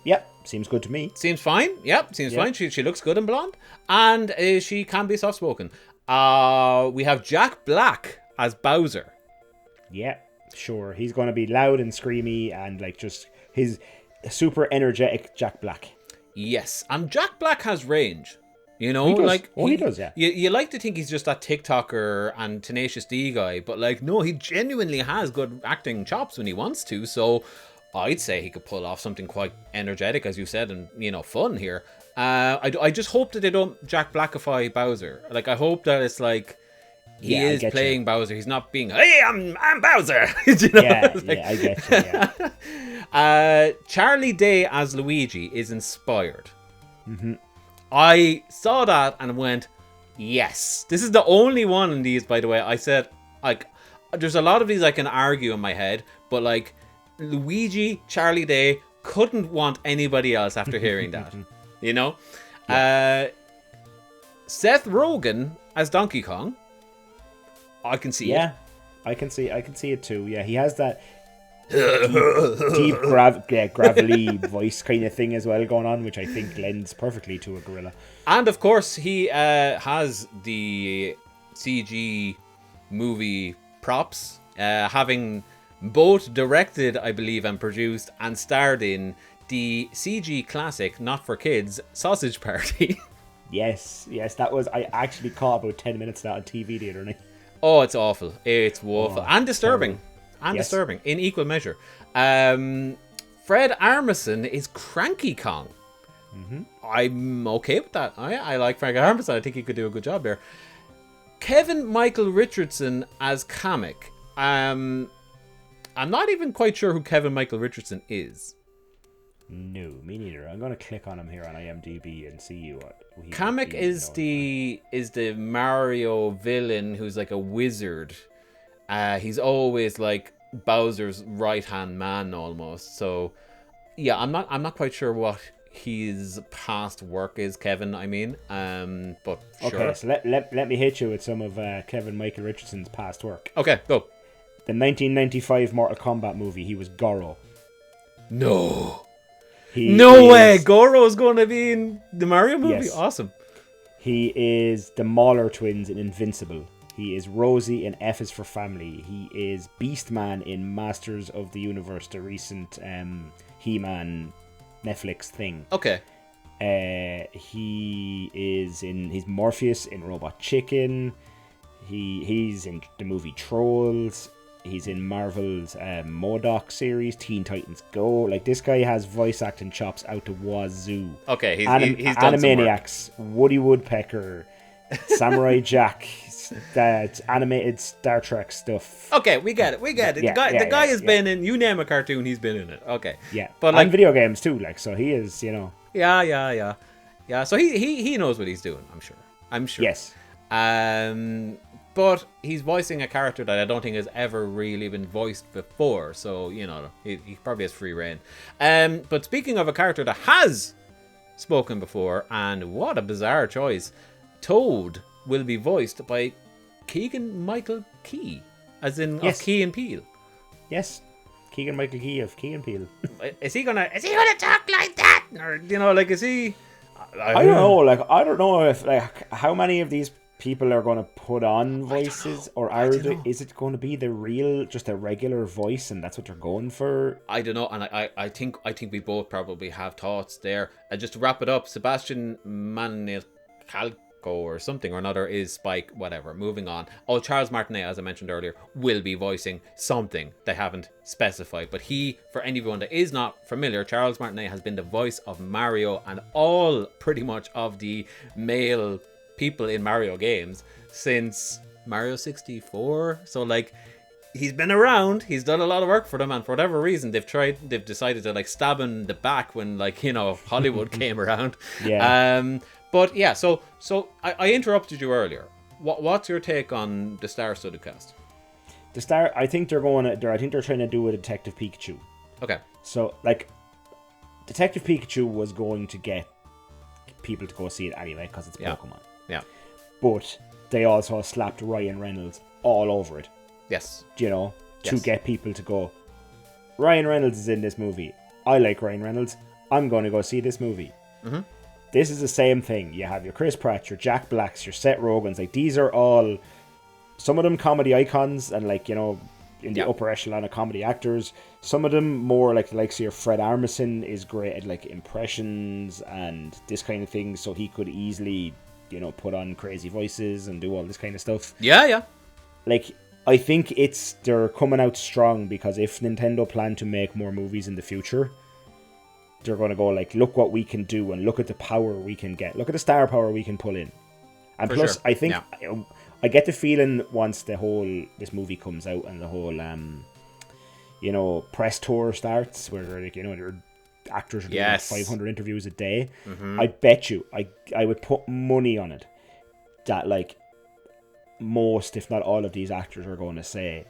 Yep, seems good to me. Seems fine. Yep, seems fine. She looks good in blonde, and she can be soft-spoken. We have Jack Black as Bowser. Yeah, sure. He's going to be loud and screamy and just his super energetic Jack Black. Yes, and Jack Black has range. You know, he does, yeah. You like to think he's just that TikToker and Tenacious D guy, but no, he genuinely has good acting chops when he wants to. So I'd say he could pull off something quite energetic, as you said, and fun here. I just hope that they don't Jack Blackify Bowser. I hope that it's he is playing Bowser. He's not being, hey, I'm Bowser. I get you. Yeah. Charlie Day as Luigi is inspired. Mm-hmm. I saw that and went, yes. This is the only one in these, by the way. I said, there's a lot of these I can argue in my head, but Luigi, Charlie Day, couldn't want anybody else after hearing that. Yeah. Seth Rogen as Donkey Kong. I can see it. Yeah, I can see it too. Yeah, he has that deep gravelly voice kind of thing as well going on, which I think lends perfectly to a gorilla. And of course, he has the CG movie props, having both directed, I believe, and produced and starred in the CG classic, not for kids, Sausage Party. Yes, that was. I actually caught about 10 minutes of that on TV the other night. Oh, it's awful. It's woeful. And disturbing. Disturbing in equal measure. Fred Armisen is Cranky Kong. Mm-hmm. I'm okay with that. I like Frank Armisen. I think he could do a good job there. Kevin Michael Richardson as Kamek. I'm not even quite sure who Kevin Michael Richardson is. No, me neither. I'm going to click on him here on IMDb and see what he Kamek is the Mario villain who's like a wizard. He's always Bowser's right-hand man almost. So yeah, I'm not quite sure what his past work is, Kevin, I mean. But sure. Okay, so let me hit you with some of Kevin Michael Richardson's past work. Okay, go. The 1995 Mortal Kombat movie, he was Goro. No way! Goro's going to be in the Mario movie? Yes. Awesome. He is the Mauler twins in Invincible. He is Rosie in F is for Family. He is Beastman in Masters of the Universe, the recent He-Man Netflix thing. Okay. He's Morpheus in Robot Chicken. He's in the movie Trolls. He's in Marvel's MODOK series, Teen Titans Go. This guy has voice acting chops out to wazoo. Okay, he's done Animaniacs, Woody Woodpecker, Samurai Jack, that animated Star Trek stuff. Okay, we get it. Yeah, the guy has been in, you name a cartoon, he's been in it. Okay. Yeah, but and video games too, so he is, Yeah, so he knows what he's doing, I'm sure. Yes. But he's voicing a character that I don't think has ever really been voiced before, so he probably has free reign. But speaking of a character that has spoken before, and what a bizarre choice, Toad will be voiced by Keegan Michael Key, as in of Key and Peele. Yes, Keegan Michael Key of Key and Peele. Is he gonna talk like that, or is he? I don't know. I don't know if how many of these people are going to put on voices, or is it going to be just a regular voice, and that's what they're going for? I don't know, and I think we both probably have thoughts there. Just to wrap it up, Sebastian Maniscalco, Marco or something or another is Spike, whatever. Moving on. Oh, Charles Martinet, as I mentioned earlier, will be voicing something. They haven't specified. But he, for anyone that is not familiar, Charles Martinet has been the voice of Mario and all pretty much of the male people in Mario games since Mario 64. So like, he's been around, he's done a lot of work for them, and for whatever reason they've decided to like stab him in the back when, like, you know, Hollywood came around. But yeah, so I interrupted you earlier. What's your take on the star-studded cast? I think they're trying to do a Detective Pikachu. Okay. So like, Detective Pikachu was going to get people to go see it anyway because it's Pokemon. Yeah. But they also slapped Ryan Reynolds all over it. Yes. You know, to get people to go, Ryan Reynolds is in this movie. I like Ryan Reynolds. I'm going to go see this movie. Mm-hmm. This is the same thing. You have your Chris Pratt, your Jack Blacks, your Seth Rogans. Like, these are all, some of them comedy icons and, like, you know, in the upper echelon of comedy actors. Some of them more like your Fred Armisen is great at, like, impressions and this kind of thing. So he could easily, you know, put on crazy voices and do all this kind of stuff. Yeah. Like, I think they're coming out strong because if Nintendo plan to make more movies in the future, they're going to go like, look what we can do and look at the power we can get. Look at the star power we can pull in. And plus, I think, I get the feeling once this movie comes out and the whole, you know, press tour starts where, like, you know, their actors are doing like 500 interviews a day. Mm-hmm. I bet you, I would put money on it that, like, most, if not all of these actors are going to say,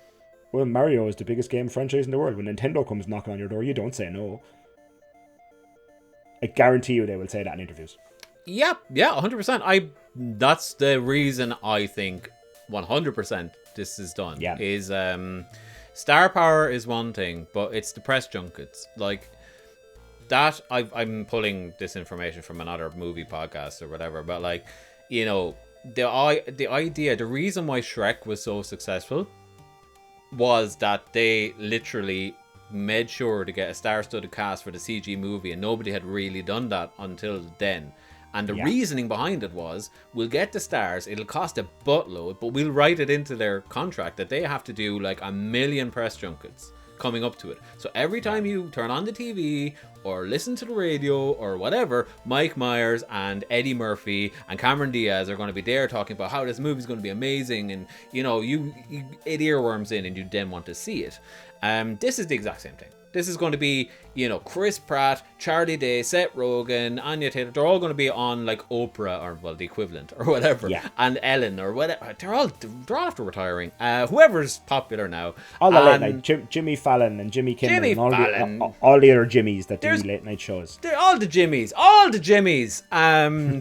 well, Mario is the biggest game franchise in the world. When Nintendo comes knocking on your door, you don't say no. I guarantee you they will say that in interviews. Yeah, 100%. That's the reason I think 100% this is done. Yeah. Is star power is one thing, but it's the press junkets. Like that, I'm pulling this information from another movie podcast or whatever, but, like, you know, the idea, the reason why Shrek was so successful was that they literally made sure to get a star-studded cast for the CG movie, and nobody had really done that until then. And the reasoning behind it was, we'll get the stars, it'll cost a buttload, but we'll write it into their contract that they have to do like 1 million press junkets coming up to it. So every time you turn on the TV or listen to the radio or whatever, Mike Myers and Eddie Murphy and Cameron Diaz are going to be there talking about how this movie's going to be amazing, and, you know, it earworms in and you then want to see it. This is the exact same thing. This is going to be, you know, Chris Pratt, Charlie Day, Seth Rogen, Anya Taylor. They're all going to be on, like, Oprah, or, well, the equivalent or whatever. Yeah. And Ellen or whatever. They're all after retiring. Whoever's popular now. All the late night. Jimmy Fallon and Jimmy Kimmel and all the other Jimmys that do late night shows. They're all the Jimmys.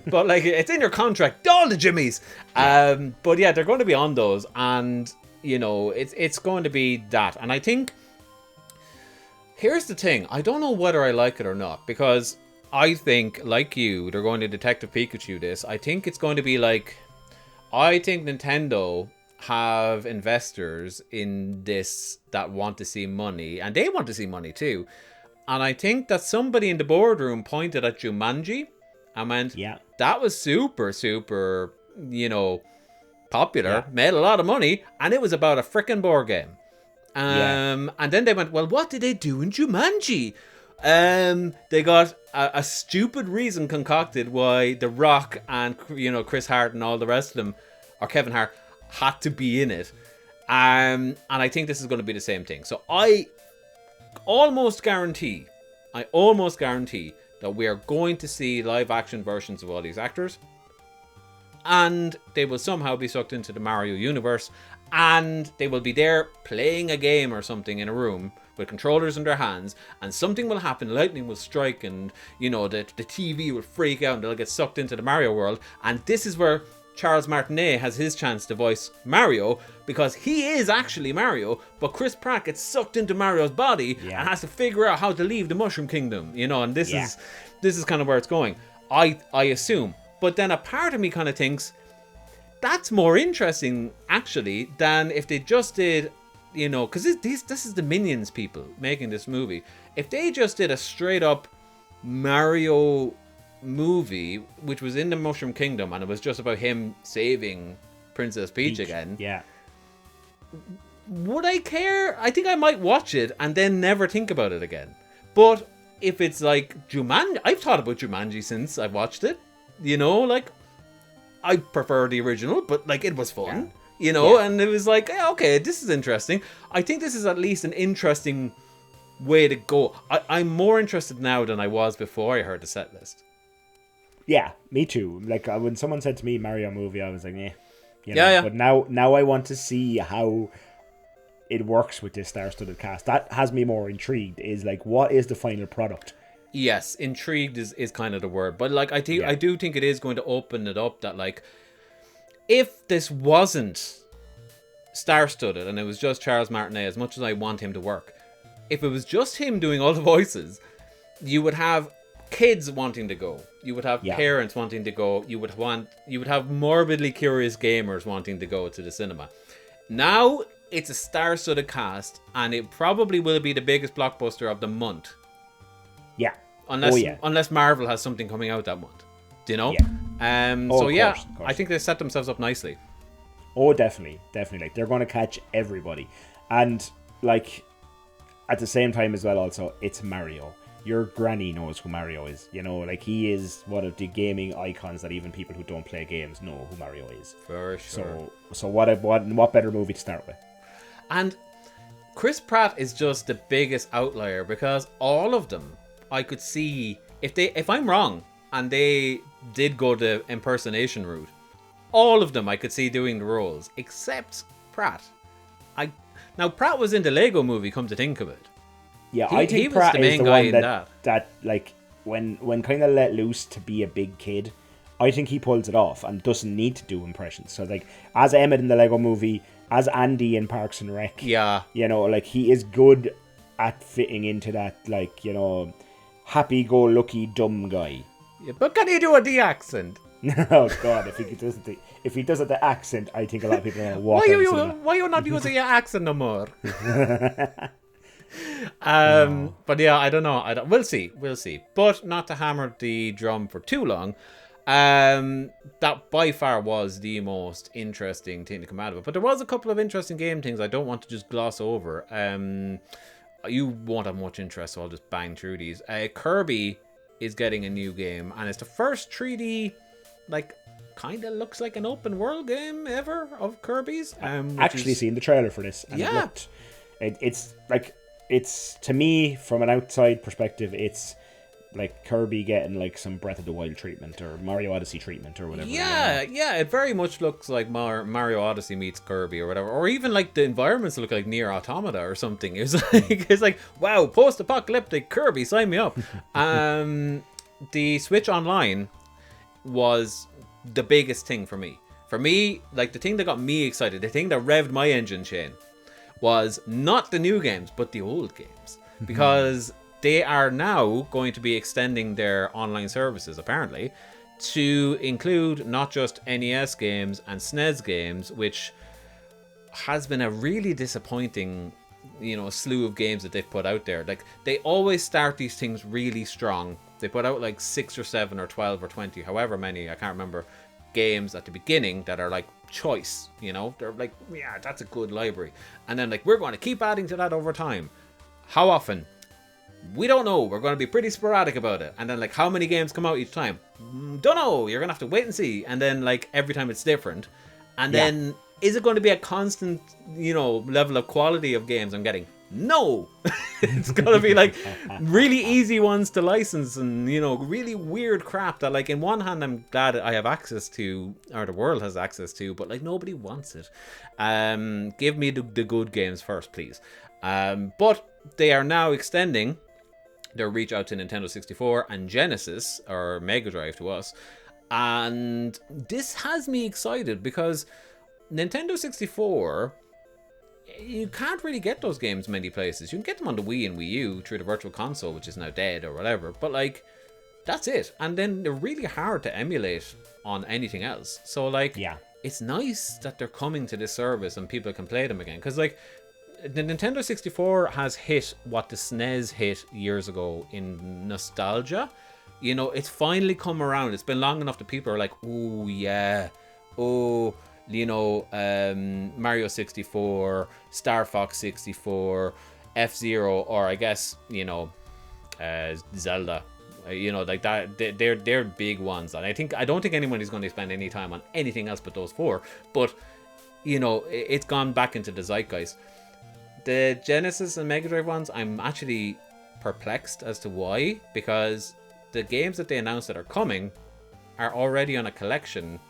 But, like, it's in your contract. All the Jimmys. But yeah, they're going to be on those, and, you know, it's going to be that. And I think, here's the thing, I don't know whether I like it or not, because I think, like you, they're going to Detective Pikachu this. I think it's going to be like, I think Nintendo have investors in this that want to see money, and they want to see money too. And I think that somebody in the boardroom pointed at Jumanji and went, that was super, super, you know, popular, made a lot of money, and it was about a frickin' board game. And then they went, well, what did they do in Jumanji? They got a stupid reason concocted why The Rock and, you know, Chris Hart and all the rest of them, or Kevin Hart, had to be in it. And I think this is going to be the same thing. So I almost guarantee that we are going to see live action versions of all these actors, and they will somehow be sucked into the Mario universe, and they will be there playing a game or something in a room with controllers in their hands, and something will happen, lightning will strike, and, you know, the TV will freak out and they'll get sucked into the Mario world. And this is where Charles Martinet has his chance to voice Mario, because he is actually Mario, but Chris Pratt gets sucked into Mario's body and has to figure out how to leave the Mushroom Kingdom, you know, and this is kind of where it's going, I assume. But then a part of me kind of thinks, that's more interesting, actually, than if they just did, you know, because this is the Minions people making this movie. If they just did a straight up Mario movie, which was in the Mushroom Kingdom, and it was just about him saving Princess Peach again. Yeah. Would I care? I think I might watch it and then never think about it again. But if it's like Jumanji, I've thought about Jumanji since I've watched it. You know, like, I prefer the original, but like, it was fun. You know, and it was like, okay, this is interesting. I think this is at least an interesting way to go. I'm more interested now than I was before I heard the set list. Yeah, me too. Like, when someone said to me Mario movie, I was like, you know, But now I want to see how it works with this star-studded cast. That has me more intrigued. Is like, what is the final product? Yes, intrigued is kind of the word. But like, I do think it is going to open it up that, like, if this wasn't star-studded and it was just Charles Martinet, as much as I want him to work, if it was just him doing all the voices, you would have kids wanting to go. You would have parents wanting to go. You would have morbidly curious gamers wanting to go to the cinema. Now it's a star-studded cast, and it probably will be the biggest blockbuster of the month. Yeah. Unless Marvel has something coming out that month. Do you know? Yeah. Of course. I think they set themselves up nicely. Oh, definitely. Like, they're going to catch everybody. And, like, at the same time as well, also, it's Mario. Your granny knows who Mario is. You know, like, he is one of the gaming icons that even people who don't play games know who Mario is. For sure. So what better movie to start with? And Chris Pratt is just the biggest outlier, because all of them, I could see, if I'm wrong and they did go the impersonation route, all of them I could see doing the roles, except Pratt. Now, Pratt was in the Lego movie, come to think of it. Yeah, I think Pratt is the one that like, when kind of let loose to be a big kid, I think he pulls it off and doesn't need to do impressions. So, like, as Emmett in the Lego movie, as Andy in Parks and Rec, you know, like, he is good at fitting into that, like, you know, happy-go-lucky dumb guy. Yeah, but can he do a D accent? Oh God! If he does the accent, I think a lot of people are gonna walk. Why you not using your accent no more? But yeah, I don't know. We'll see. But not to hammer the drum for too long. That by far was the most interesting thing to come out of it. But there was a couple of interesting game things I don't want to just gloss over. You won't have much interest, so I'll just bang through these. Kirby is getting a new game, and it's the first 3D, like, kind of looks like an open world game ever of Kirby's. Actually seen the trailer for this, and it's to me, from an outside perspective, it's like Kirby getting like some Breath of the Wild treatment or Mario Odyssey treatment or whatever. Yeah, it very much looks like Mario Odyssey meets Kirby or whatever, or even like the environments look like Nier Automata or something. It's like wow, post-apocalyptic Kirby, sign me up. The Switch Online was the biggest thing for me. For me, like, the thing that got me excited, the thing that revved my engine chain, was not the new games, but the old games. Because they are now going to be extending their online services, apparently, to include not just NES games and SNES games, which has been a really disappointing, you know, slew of games that they've put out there. Like, they always start these things really strong. They put out like 6 or 7 or 12 or 20, however many, I can't remember, games at the beginning that are like choice, you know? They're like, yeah, that's a good library. And then, like, we're going to keep adding to that over time. How often? We don't know. We're going to be pretty sporadic about it. And then, like, how many games come out each time? Don't know. You're going to have to wait and see. And then, like, every time it's different. And then, is it going to be a constant, you know, level of quality of games I'm getting? No. It's going to be, like, really easy ones to license and, you know, really weird crap that, like, in one hand, I'm glad I have access to, or the world has access to, but, like, nobody wants it. Give me the good games first, please. But they are now extending their reach out to Nintendo 64 and Genesis, or Mega Drive to us. And this has me excited because Nintendo 64, you can't really get those games many places. You can get them on the Wii and Wii U through the Virtual Console, which is now dead or whatever. But, like, that's it. And then they're really hard to emulate on anything else. So, like, it's nice that they're coming to this service and people can play them again. Because, like, the Nintendo 64 has hit what the SNES hit years ago in nostalgia, You know, it's finally come around. It's been long enough that people are like, oh yeah, oh, you know, Mario 64, Star Fox 64, F-Zero, or I guess, you know, Zelda. You know, like that, they're big ones, and I don't think anyone is going to spend any time on anything else but those four. But you know, it's gone back into the zeitgeist. The Genesis and Mega Drive ones, I'm actually perplexed as to why, because the games that they announced that are coming are already on a collection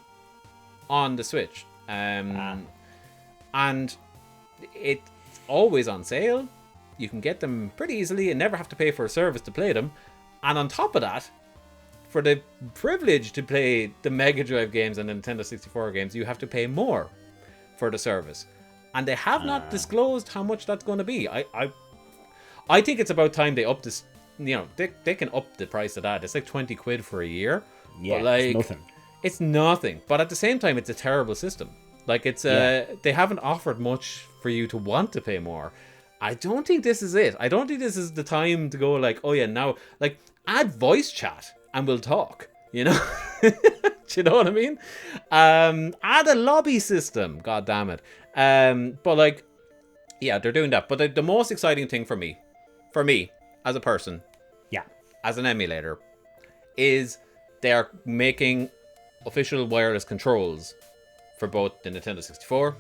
on the Switch, and it's always on sale. You can get them pretty easily and never have to pay for a service to play them. And on top of that, for the privilege to play the Mega Drive games and Nintendo 64 games, you have to pay more for the service. And they have not disclosed how much that's going to be. I think it's about time they up this. You know, they can up the price of that. It's like 20 quid for a year. Yeah, but like, it's nothing. It's nothing. But at the same time, it's a terrible system. Like, it's they haven't offered much for you to want to pay more. I don't think this is it. I don't think this is the time to go like, oh yeah, now, like, add voice chat and we'll talk, you know? Do you know what I mean? Add a lobby system, god damn it. But like, yeah, they're doing that. But the most exciting thing for me, as a person, as an emulator, is they're making official wireless controls for both the Nintendo 64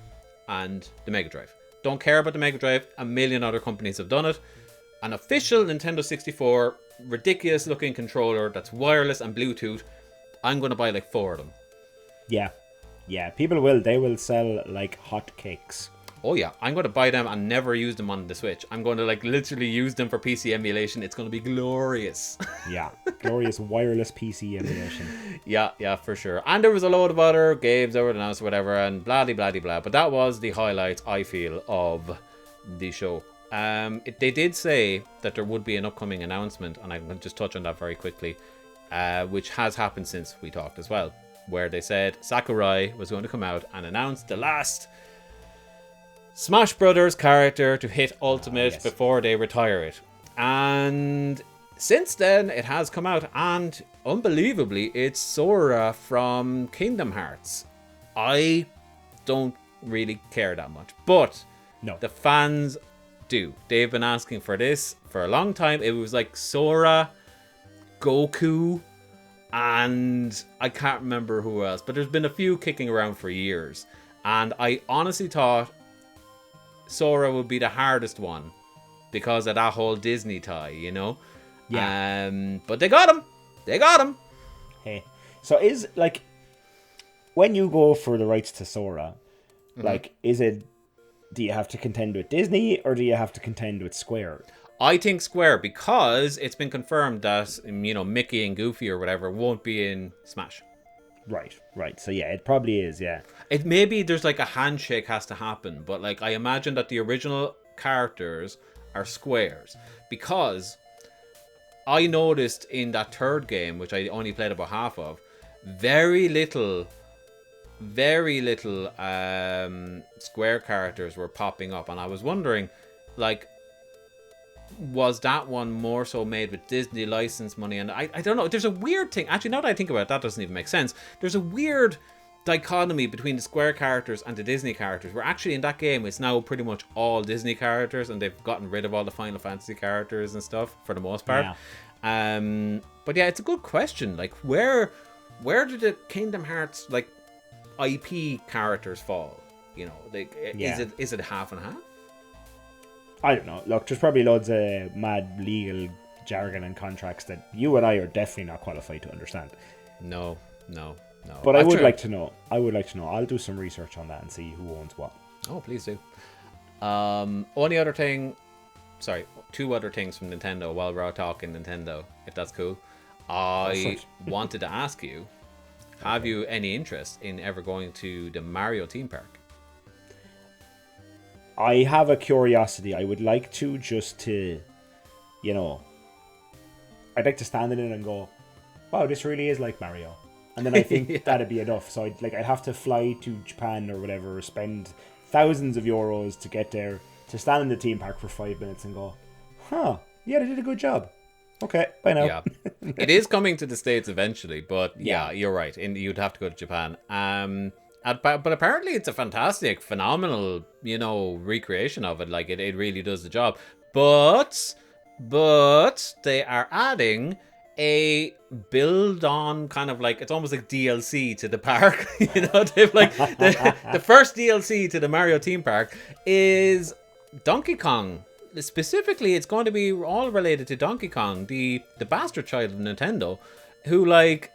and the Mega Drive. Don't care about the Mega Drive. A million other companies have done it. An official Nintendo 64 ridiculous looking controller that's wireless and Bluetooth. I'm going to buy like 4 of them. Yeah, people will. They will sell like hotcakes. Oh yeah, I'm going to buy them and never use them on the Switch. I'm going to like literally use them for PC emulation. It's going to be glorious. Yeah, glorious wireless PC emulation. Yeah, for sure. And there was a load of other games that were announced, whatever, and blah blah blah. But that was the highlight, I feel, of the show. They did say that there would be an upcoming announcement, and I'm going to just touch on that very quickly, which has happened since we talked as well, where they said Sakurai was going to come out and announce the last Smash Brothers character to hit Ultimate before they retire it. And since then, it has come out, and unbelievably, it's Sora from Kingdom Hearts. I don't really care that much, but no, the fans do. They've been asking for this for a long time. It was like Sora, Goku, and I can't remember who else, but there's been a few kicking around for years. And I honestly thought Sora would be the hardest one because of that whole Disney tie, you know? Yeah. But they got him. Hey. So is, like, when you go for the rights to Sora, like, is it, do you have to contend with Disney or do you have to contend with Square? I think Square, because it's been confirmed that, you know, Mickey and Goofy or whatever won't be in Smash. Right. So yeah, it probably is, yeah. It maybe there's like a handshake has to happen, but like I imagine that the original characters are Square's, because I noticed in that third game, which I only played about half of, very little Square characters were popping up, and I was wondering, like, was that one more so made with Disney license money? And I don't know, there's a weird thing, actually, now that I think about it, that doesn't even make sense. There's a weird dichotomy between the Square characters and the Disney characters, where actually in that game it's now pretty much all Disney characters, and they've gotten rid of all the Final Fantasy characters and stuff for the most part. But yeah, it's a good question, like where did the Kingdom Hearts like IP characters fall? You know, like, is it half and half? I don't know. Look, there's probably loads of mad legal jargon and contracts that you and I are definitely not qualified to understand. No. But I would like to know. I'll do some research on that and see who owns what. Oh, please do. Two other things from Nintendo while we're out talking Nintendo, if that's cool. I wanted to ask you, have you any interest in ever going to the Mario theme park? I have a curiosity. I would like to, just to, you know, I'd like to stand in it and go, wow, this really is like Mario. And then I think that'd be enough. So I'd have to fly to Japan or whatever, spend thousands of euros to get there, to stand in the theme park for 5 minutes and go, huh, yeah, they did a good job. Okay, bye now. Yeah, it is coming to the States eventually, but yeah, you're right. And you'd have to go to Japan. But apparently it's a fantastic, phenomenal, recreation of it. Like it really does the job. But they are adding a build on kind of like, it's almost like DLC to the park. They've like the first DLC to the Mario theme park is Donkey Kong. Specifically, it's going to be all related to Donkey Kong, the bastard child of Nintendo, who like,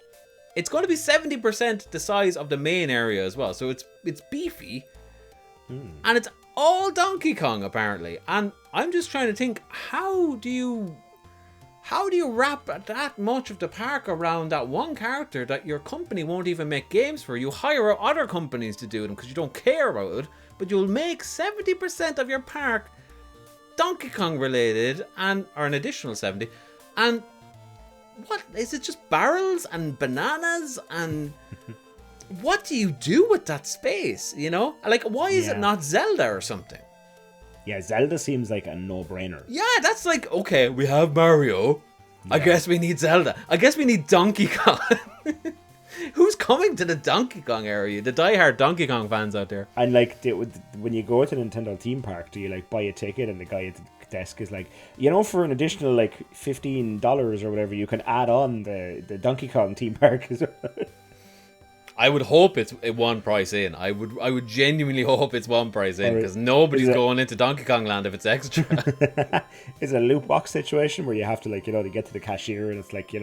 it's going to be 70% the size of the main area as well. So it's beefy, and it's all Donkey Kong apparently. And I'm just trying to think, how do you wrap that much of the park around that one character that your company won't even make games for? You hire other companies to do them because you don't care about it, but you'll make 70% of your park Donkey Kong related, or an additional 70, and what is it? Just barrels and bananas, and what do you do with that space? Like, why is it not Zelda or something? Yeah, Zelda seems like a no-brainer. Yeah, that's like, okay, we have Mario. I guess we need Zelda. I guess we need Donkey Kong. Who's coming to the Donkey Kong area? The diehard Donkey Kong fans out there. And like, when you go to the Nintendo theme park, do you like buy a ticket and the guy at the desk is like, for an additional like $15 or whatever, you can add on the Donkey Kong theme park as well. I would hope it's one price in. I would genuinely hope it's one price in, because nobody's going into Donkey Kong Land if it's extra. It's a loot box situation where you have to like, to get to the cashier, and it's like,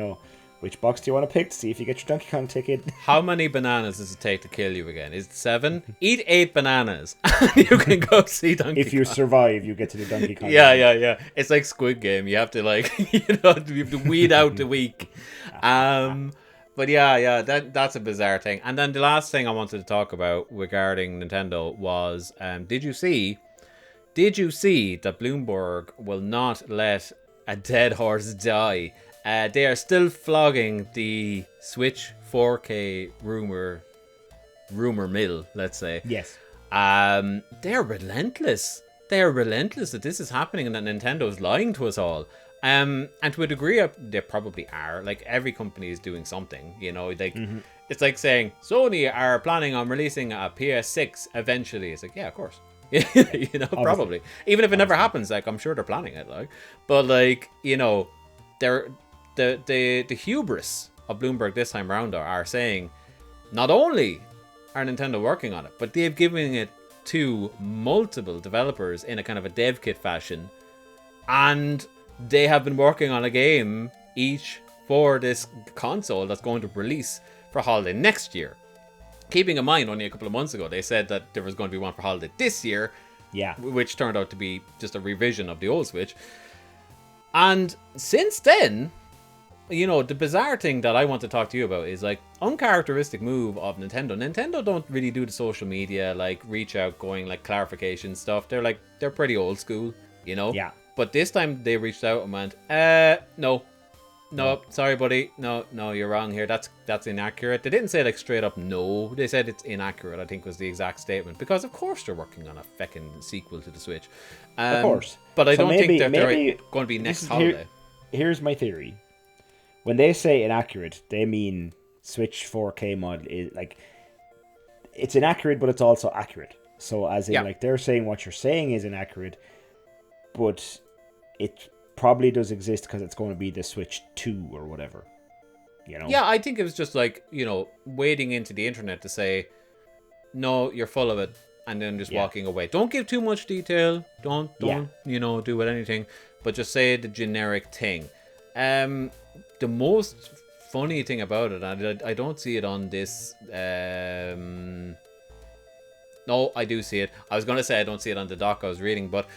which box do you want to pick to see if you get your Donkey Kong ticket? How many bananas does it take to kill you again? Is it 7? Eat 8 bananas and you can go see Donkey Kong. If you survive, you get to the Donkey Kong. Yeah. It's like Squid Game. You have to like, you have to weed out the weak. But yeah, that's a bizarre thing. And then the last thing I wanted to talk about regarding Nintendo was, did you see that Bloomberg will not let a dead horse die? They are still flogging the Switch 4K rumor mill, let's say. Yes. They're relentless. They're relentless that this is happening and that Nintendo's lying to us all. And to a degree, they probably are. Like, every company is doing something, like, It's like saying, Sony are planning on releasing a PS6 eventually. It's like, yeah, of course. Probably. Even if it never happens, like, I'm sure they're planning it, like. But, like, they're... The hubris of Bloomberg this time around are saying, not only are Nintendo working on it, but they've given it to multiple developers in a kind of a dev kit fashion, and they have been working on a game each for this console that's going to release for holiday next year. Keeping in mind, only a couple of months ago they said that there was going to be one for holiday this year, which turned out to be just a revision of the old Switch. And since then, the bizarre thing that I want to talk to you about is like uncharacteristic move of Nintendo. Nintendo don't really do the social media, like reach out, going like clarification stuff. They're pretty old school, Yeah. But this time they reached out and went, no, sorry, buddy, no, you're wrong here. That's inaccurate. They didn't say like straight up no. They said it's inaccurate, I think was the exact statement, because of course they're working on a feckin' sequel to the Switch. Of course. But I don't think that they're going to be next holiday. Here's my theory. When they say inaccurate, they mean Switch 4K model is like, it's inaccurate, but it's also accurate. So as in like, they're saying what you're saying is inaccurate, but it probably does exist because it's going to be the Switch 2 or whatever. Yeah, I think it was just like, wading into the internet to say, no, you're full of it, and then just walking away. Don't give too much detail. Don't do with anything, but just say the generic thing. The most funny thing about it, and I don't see it on this. No, I do see it. I was going to say I don't see it on the doc I was reading, but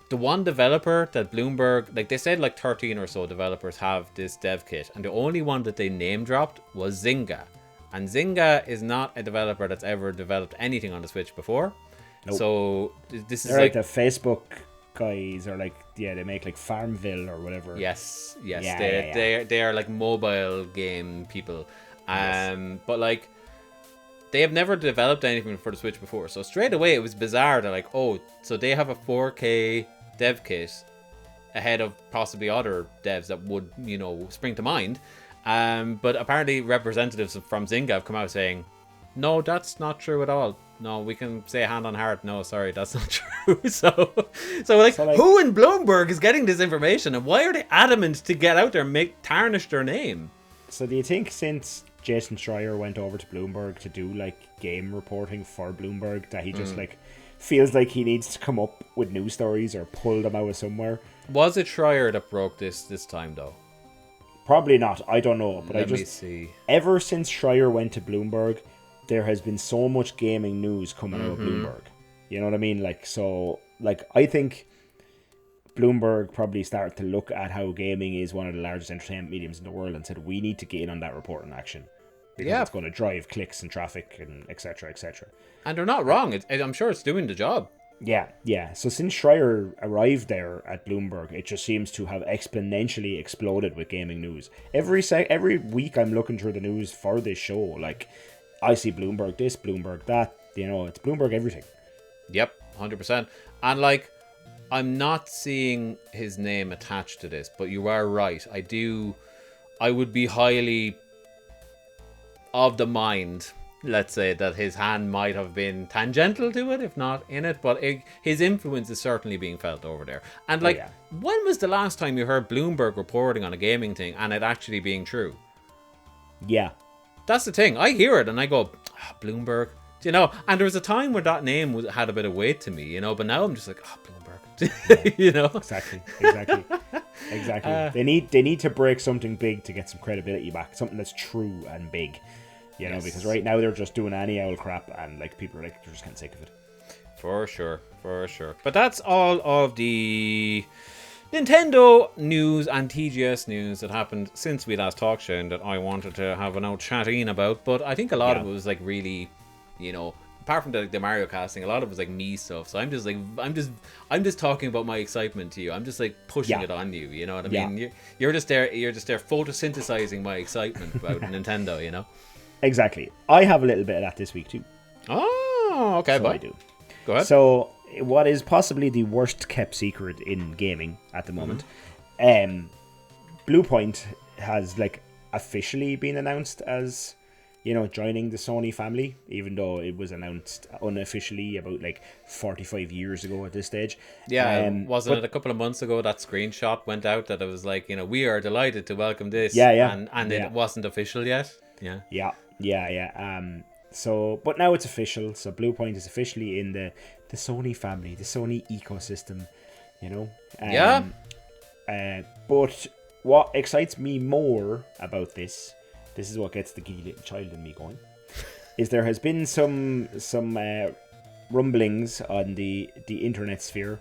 the one developer that Bloomberg, like they said like 13 or so developers have this dev kit, and the only one that they name dropped was Zynga. And Zynga is not a developer that's ever developed anything on the Switch before. Nope. So this is they're like the Facebook guys, or like they make like Farmville or whatever. Yes. They are like mobile game people. But like they have never developed anything for the Switch before. So straight away it was bizarre. They're like, oh, so they have a 4K dev kit ahead of possibly other devs that would, spring to mind. But apparently representatives from Zynga have come out saying, no, that's not true at all. No, we can say hand on heart. No, sorry, that's not true. So who in Bloomberg is getting this information, and why are they adamant to get out there and tarnish their name? So do you think since Jason Schreier went over to Bloomberg to do like game reporting for Bloomberg that he just like feels like he needs to come up with news stories or pull them out of somewhere? Was it Schreier that broke this time though? Probably not. I don't know. But Let me see. Ever since Schreier went to Bloomberg, there has been so much gaming news coming out of Bloomberg. You know what I mean? I think Bloomberg probably started to look at how gaming is one of the largest entertainment mediums in the world and said, we need to get in on that reporting action. Because it's going to drive clicks and traffic and etc. etc. And they're not wrong. I'm sure it's doing the job. Yeah. So since Schreier arrived there at Bloomberg, it just seems to have exponentially exploded with gaming news. Every week I'm looking through the news for this show, like I see Bloomberg this, Bloomberg that, it's Bloomberg everything. Yep, 100%. And like, I'm not seeing his name attached to this, but you are right. I would be highly of the mind, let's say, that his hand might have been tangential to it, if not in it, but his influence is certainly being felt over there. And when was the last time you heard Bloomberg reporting on a gaming thing and it actually being true? Yeah. That's the thing. I hear it and I go, Bloomberg, and there was a time where that name had a bit of weight to me, but now I'm just like, Bloomberg. Exactly. They need to break something big to get some credibility back, something that's true and big. Because right now they're just doing any old crap and like people are like, they're just getting sick of it. For sure. But that's all of the Nintendo news and TGS news that happened since we last talked, Shane, that I wanted to have an old chatting about. But I think a lot of it was like really, apart from the Mario casting, a lot of it was like me stuff. So I'm just talking about my excitement to you. I'm just like pushing it on you. You know what I mean? You're just there photosynthesizing my excitement about Nintendo. Exactly. I have a little bit of that this week too. Oh, okay. So I do. Go ahead. So what is possibly the worst kept secret in gaming at the moment, Bluepoint has like officially been announced as, joining the Sony family, even though it was announced unofficially about like 45 years ago at this stage. Yeah, wasn't it a couple of months ago that screenshot went out that it was like, we are delighted to welcome this. And it wasn't official yet. Yeah. So, but now it's official. So Bluepoint is officially in the Sony family, the Sony ecosystem, But what excites me more about this is what gets the giddy little child in me going, is there has been some rumblings on the internet sphere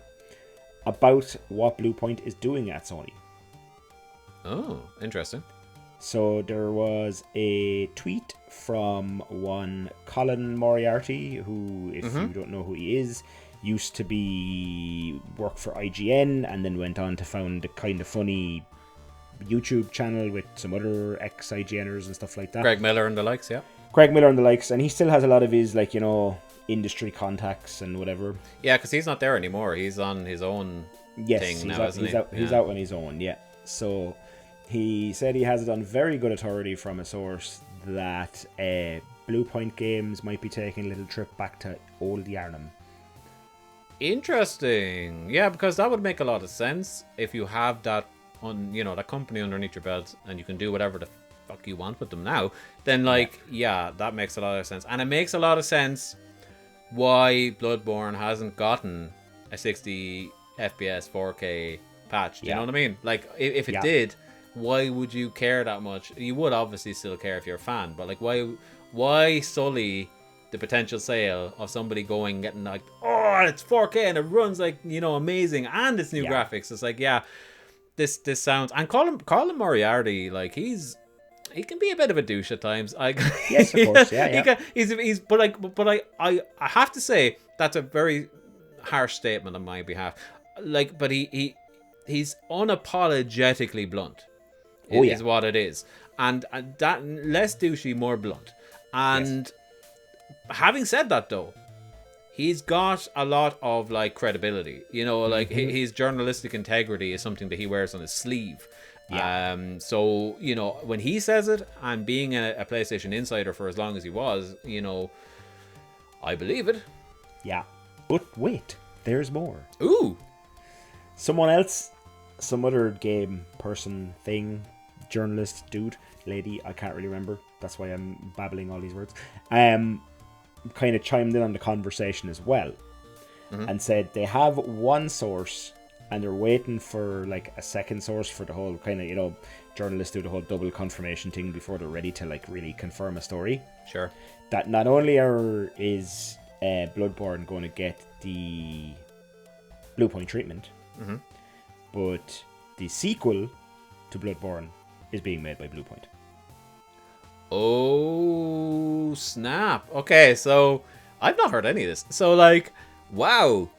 about what Bluepoint is doing at Sony. Oh, interesting. So there was a tweet from one Colin Moriarty, who, if you don't know who he is, used to work for IGN and then went on to found a kind of funny YouTube channel with some other ex-IGNers and stuff like that. Greg Miller and the likes, and he still has a lot of his industry contacts and whatever. Yeah, because he's not there anymore. He's on his own thing now, isn't he? He's out on his own, yeah. So he said he has it on very good authority from a source that Bluepoint Games might be taking a little trip back to old Yarnum. Interesting. Yeah, because that would make a lot of sense if you have that that company underneath your belt and you can do whatever the fuck you want with them now. Then that makes a lot of sense. And it makes a lot of sense why Bloodborne hasn't gotten a 60 FPS 4K patch. Do you know what I mean? Like if it did, why would you care that much? You would obviously still care if you're a fan, but like why sully the potential sale of somebody getting like, oh, it's 4K and it runs like, amazing, and it's new graphics. It's like, this sounds, and Colin Moriarty, like he can be a bit of a douche at times. Yes, of course, yeah. He's but I have to say that's a very harsh statement on my behalf. Like, but he's unapologetically blunt. Is what it is, and that less douchey, more blunt. And having said that, though, he's got a lot of like credibility, you know, like his journalistic integrity is something that he wears on his sleeve. Yeah. So, you know, when he says it, and being a PlayStation insider for as long as he was, you know, I believe it. Yeah. But wait, there's more. Ooh. Someone else, some other game person, thing, journalist, dude, lady, I can't really remember. That's why I'm babbling all these words. Kind of chimed in on the conversation as well, and said they have one source and they're waiting for like a second source for the whole kind of, you know, journalists do the whole double confirmation thing before they're ready to like really confirm a story. Sure. That not only is Bloodborne going to get the Bluepoint treatment, but the sequel to Bloodborne is being made by Bluepoint. Oh, snap. Okay, so I've not heard any of this. So, like, wow.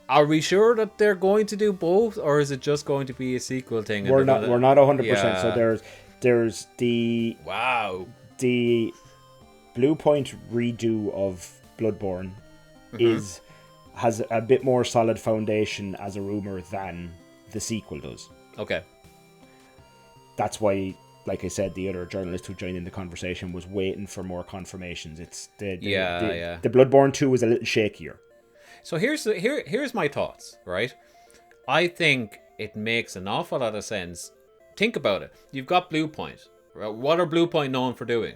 Are we sure that they're going to do both, or is it just going to be a sequel thing? We're not 100%. Yeah. So there's the the Bluepoint redo of Bloodborne has a bit more solid foundation as a rumor than the sequel does. Okay. That's why, like I said, the other journalist who joined in the conversation was waiting for more confirmations. It's the Bloodborne 2 was a little shakier. So here's my thoughts, right? I think it makes an awful lot of sense. Think about it. You've got Bluepoint. Right? What are Bluepoint known for doing?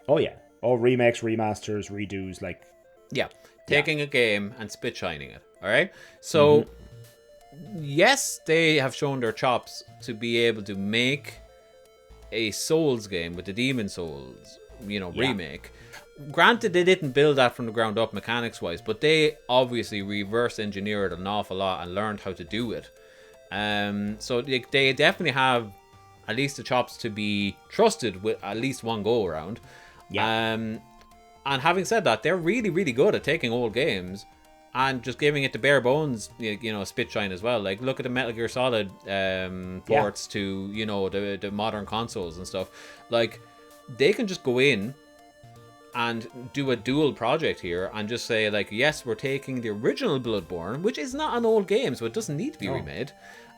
Oh yeah, all remakes, remasters, redos, like taking a game and spit shining it. All right. So yes, they have shown their chops to be able to make a Souls game with the Demon Souls, you know, remake. Granted, they didn't build that from the ground up mechanics wise, but they obviously reverse engineered an awful lot and learned how to do it. So they definitely have at least the chops to be trusted with at least one go around. And having said that, they're really, really good at taking old games and just giving it the bare bones, you know, spit shine as well. Like, look at the Metal Gear Solid ports to, you know, the modern consoles and stuff. Like, they can just go in and do a dual project here and just say, like, yes, we're taking the original Bloodborne, which is not an old game, so it doesn't need to be remade.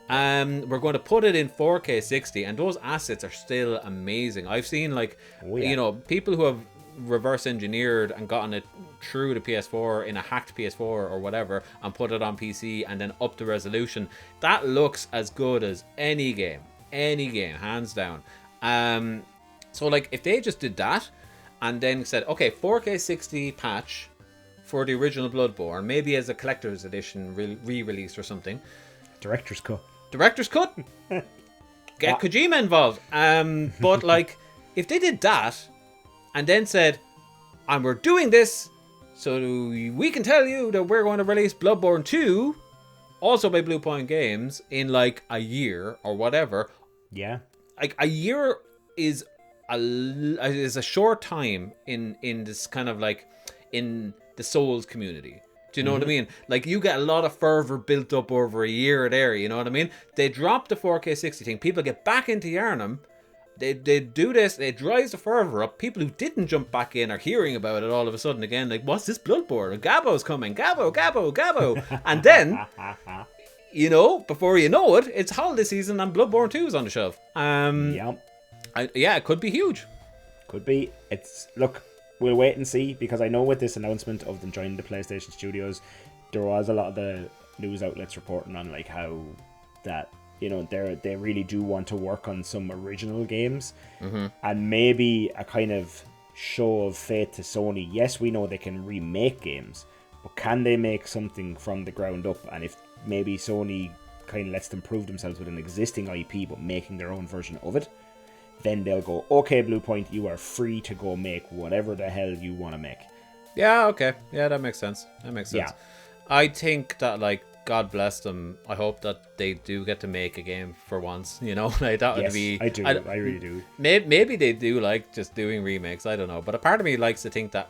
We're going to put it in 4K 60, and those assets are still amazing. I've seen, like, you know, people who have reverse engineered and gotten it through the PS4 in a hacked PS4 or whatever and put it on PC and then up the resolution. That looks as good as any game, hands down. So like if they just did that and then said, okay, 4K 60 patch for the original Bloodborne, maybe as a collector's edition re-release or something. Director's cut. Get Kojima involved. But like if they did that and then said, and we're doing this so we can tell you that we're going to release Bloodborne 2, also by Bluepoint Games, in like a year or whatever. Yeah. Like a year is a short time in this kind of like in the Souls community. Do you know what I mean? Like you get a lot of fervor built up over a year there, you know what I mean? They drop the 4K 60 thing, people get back into Yarnum. They do this, it drives the fervor up. People who didn't jump back in are hearing about it all of a sudden again, like, what's this Bloodborne? Gabbo's coming, Gabbo. And then, you know, before you know it, it's holiday season and Bloodborne 2 is on the shelf. It could be huge. Could be. Look, we'll wait and see, because I know with this announcement of them joining the PlayStation Studios, there was a lot of the news outlets reporting on like how that, you know, they really do want to work on some original games, and maybe a kind of show of faith to Sony. Yes, we know they can remake games, but can they make something from the ground up? And if maybe Sony kind of lets them prove themselves with an existing IP but making their own version of it, then they'll go, okay, Bluepoint, you are free to go make whatever the hell you want to make. Yeah, okay. Yeah, that makes sense. Yeah. I think that, like, God bless them. I hope that they do get to make a game for once. You know, like that would be. I do. I really do. Maybe they do like just doing remakes. I don't know. But a part of me likes to think that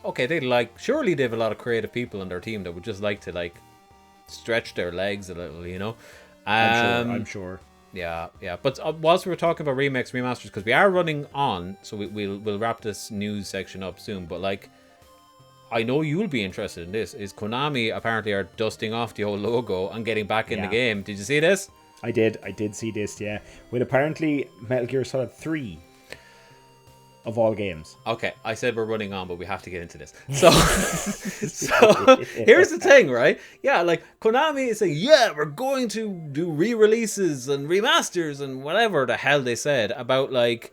surely they have a lot of creative people on their team that would just like to like stretch their legs a little. You know. I'm sure. Yeah. But whilst we were talking about remakes, remasters, because we are running on, so we'll wrap this news section up soon. But like, I know you'll be interested in this, is Konami apparently are dusting off the old logo and getting back in the game. Did you see this? I did see this, yeah. With apparently Metal Gear Solid 3 of all games. Okay, I said we're running on, but we have to get into this. So, here's the thing, right? Yeah, like Konami is saying, yeah, we're going to do re-releases and remasters and whatever the hell they said about, like,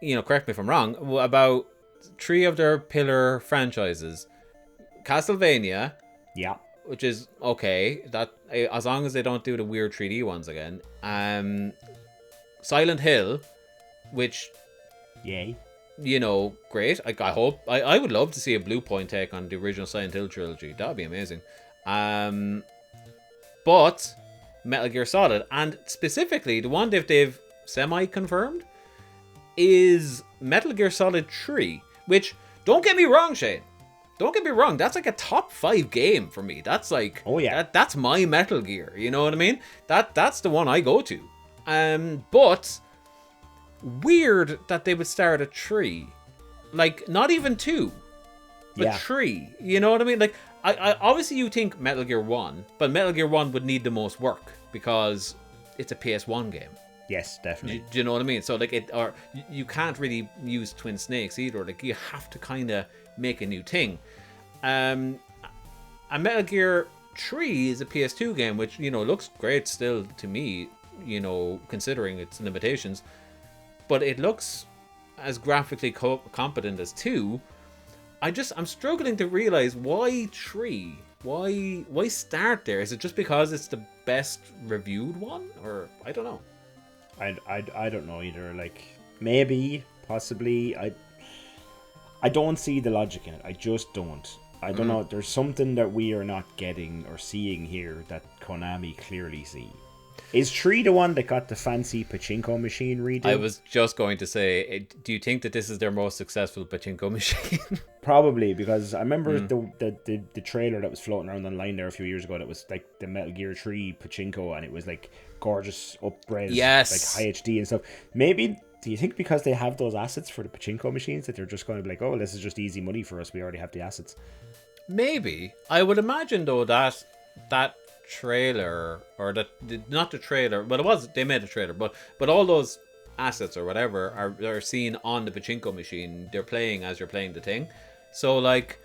correct me if I'm wrong, about 3 of their pillar franchises. Castlevania. Yeah. Which is okay, that as long as they don't do the weird 3D ones again. Silent Hill, which, yay, great. I hope I would love to see a Bluepoint take on the original Silent Hill trilogy. That would be amazing. But Metal Gear Solid, and specifically the one they've semi-confirmed, is Metal Gear Solid 3, which, don't get me wrong, Shane. Don't get me wrong, that's like a top 5 game for me. That's like, oh yeah, that's my Metal Gear. You know what I mean? That's the one I go to. But weird that they would start at 3, like not even 2, but 3. You know what I mean? Like, I obviously you think Metal Gear 1, but Metal Gear 1 would need the most work because it's a PS1 game. Yes, definitely. Do you know what I mean? So like you can't really use Twin Snakes either. Like you have to kind of make a new thing. And Metal Gear 3 is a PS2 game, which looks great still to me, considering its limitations, but it looks as graphically competent as 2. I'm struggling to realize why 3. Why start there? Is it just because it's the best reviewed one, or I don't know? I don't know either. Like, maybe, possibly. I don't see the logic in it. I just don't. I don't know. There's something that we are not getting or seeing here that Konami clearly see. Is 3 the one that got the fancy pachinko machine redo? I was just going to say, do you think that this is their most successful pachinko machine? Probably, because I remember the trailer that was floating around online there a few years ago that was like the Metal Gear 3 pachinko, and it was like gorgeous up-res, like high HD and stuff. Maybe, do you think because they have those assets for the pachinko machines that they're just going to be like, oh, this is just easy money for us, we already have the assets? Maybe. I would imagine though that trailer, or not the trailer, but it was, they made a trailer, but all those assets or whatever are seen on the pachinko machine. They're playing as you're playing the thing. So like,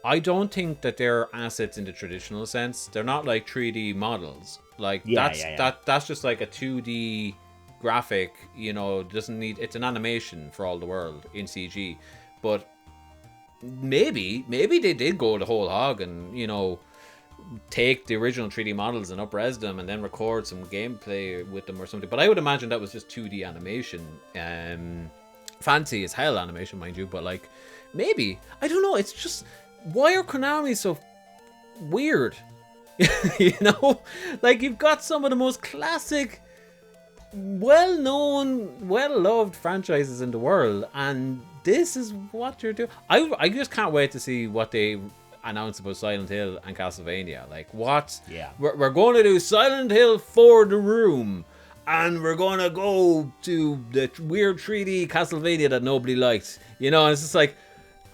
I don't think that they're assets in the traditional sense. They're not like 3D models. Like that's just like a 2D graphic, doesn't need, it's an animation for all the world in CG. But maybe they did go the whole hog and take the original 3D models and up-res them and then record some gameplay with them or something. But I would imagine that was just 2D animation. Fancy as hell animation, mind you, but like, maybe. I don't know, it's just, why are Konami so weird? Like, you've got some of the most classic, well-known, well-loved franchises in the world, and this is what you're doing. I just can't wait to see what they announce about Silent Hill and Castlevania. Like, what? Yeah. We're going to do Silent Hill for the room, and we're going to go to the weird 3D Castlevania that nobody liked. It's just like,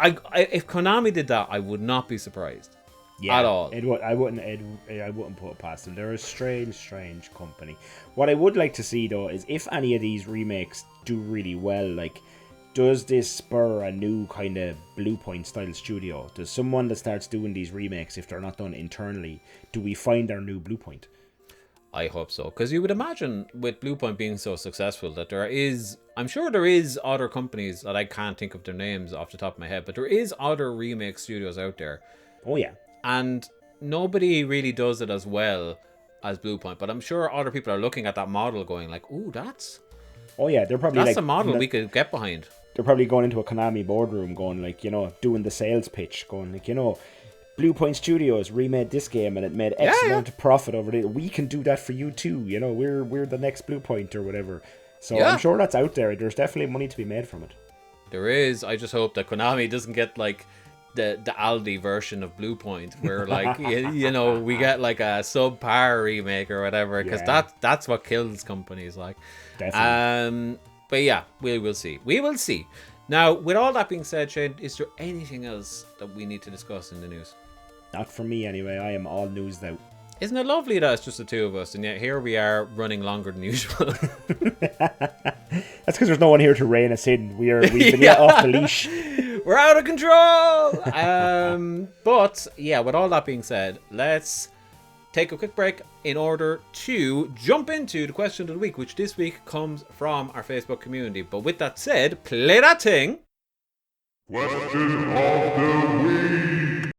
if Konami did that, I would not be surprised. Yeah, at all. I wouldn't put it past them. They're a strange company. What I would like to see though is if any of these remakes do really well, like, does this spur a new kind of Bluepoint style studio? Does someone that starts doing these remakes, if they're not done internally, do we find our new Bluepoint? I hope so, because you would imagine with Bluepoint being so successful that I'm sure there is other companies that I can't think of their names off the top of my head, but there is other remake studios out there. Oh yeah. And nobody really does it as well as Bluepoint, but I'm sure other people are looking at that model going like, ooh, that's... Oh yeah, they're probably that's a model we could get behind. They're probably going into a Konami boardroom going like, doing the sales pitch, going like, Bluepoint Studios remade this game and it made X amount of profit over it. We can do that for you too. We're the next Bluepoint or whatever. So I'm sure that's out there. There's definitely money to be made from it. There is. I just hope that Konami doesn't get like the Aldi version of Bluepoint, where like we get like a subpar remake or whatever, because that's what kills companies. Like, definitely. But yeah, we will see. We will see. Now, with all that being said, Shane, is there anything else that we need to discuss in the news? Not for me, anyway. I am all newsed out. Isn't it lovely that it's just the two of us, and yet here we are running longer than usual? That's because there's no one here to rein us in. We've been let off the leash. We're out of control! But, yeah, with all that being said, let's take a quick break in order to jump into the question of the week, which this week comes from our Facebook community. But with that said, play that thing! Question of the week.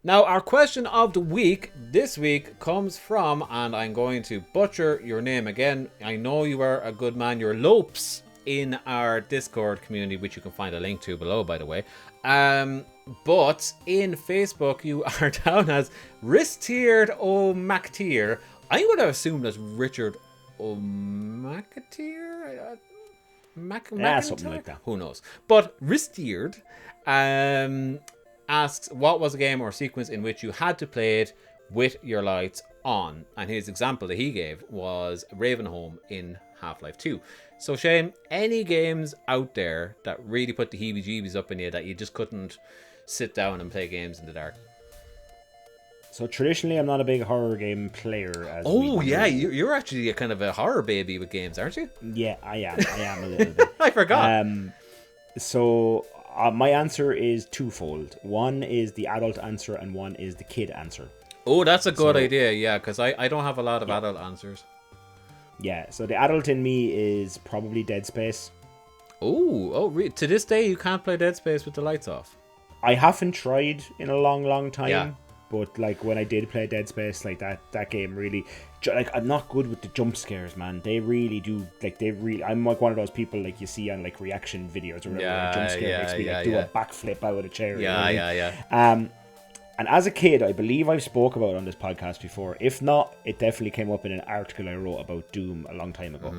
Now, our question of the week this week comes from, and I'm going to butcher your name again. I know you are a good man. You're Lopes in our Discord community, which you can find a link to below, by the way. But in Facebook, you are down as Ristiered O'Macatier. I would have assumed as Richard O'Macatier? Something like that. Who knows? But Ristiered asks, what was a game or sequence in which you had to play it with your lights on? And his example that he gave was Ravenholm in Half-Life 2. So Shane, any games out there that really put the heebie-jeebies up in you that you just couldn't sit down and play games in the dark? So traditionally, I'm not a big horror game player. You're actually a kind of a horror baby with games, aren't you? Yeah, I am a little bit. I forgot. My answer is twofold. One is the adult answer and one is the kid answer. Oh, that's a good idea, yeah, because I don't have a lot of adult answers. Yeah, so the adult in me is probably Dead Space. To this day you can't play Dead Space with the lights off? I haven't tried in a long time. Yeah. But like when I did play Dead Space, like that game really, like I'm not good with the jump scares, man. They really do, like I'm like one of those people like you see on like reaction videos or whatever. Yeah, a jump scare makes me do a backflip out of a chair. Yeah. And as a kid, I believe I've spoke about it on this podcast before. If not, it definitely came up in an article I wrote about Doom a long time ago.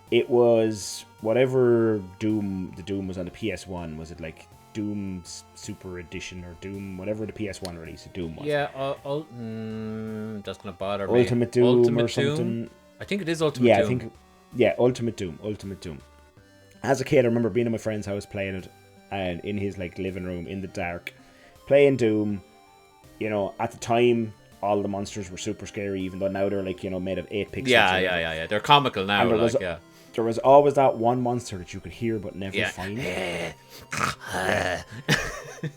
It was whatever Doom was on the PS1. Was it like Doom Super Edition or Doom, whatever the PS1 release of Doom was? Yeah, that's gonna bother me. Ultimate Doom or something. I think it is Ultimate Doom. Ultimate Doom. As a kid, I remember being in my friend's house playing it, and in his like living room in the dark, playing Doom. You know, at the time, all the monsters were super scary, even though now they're like, you know, made of 8 pixels. Yeah. They're comical now. There was always that one monster that you could hear but never find.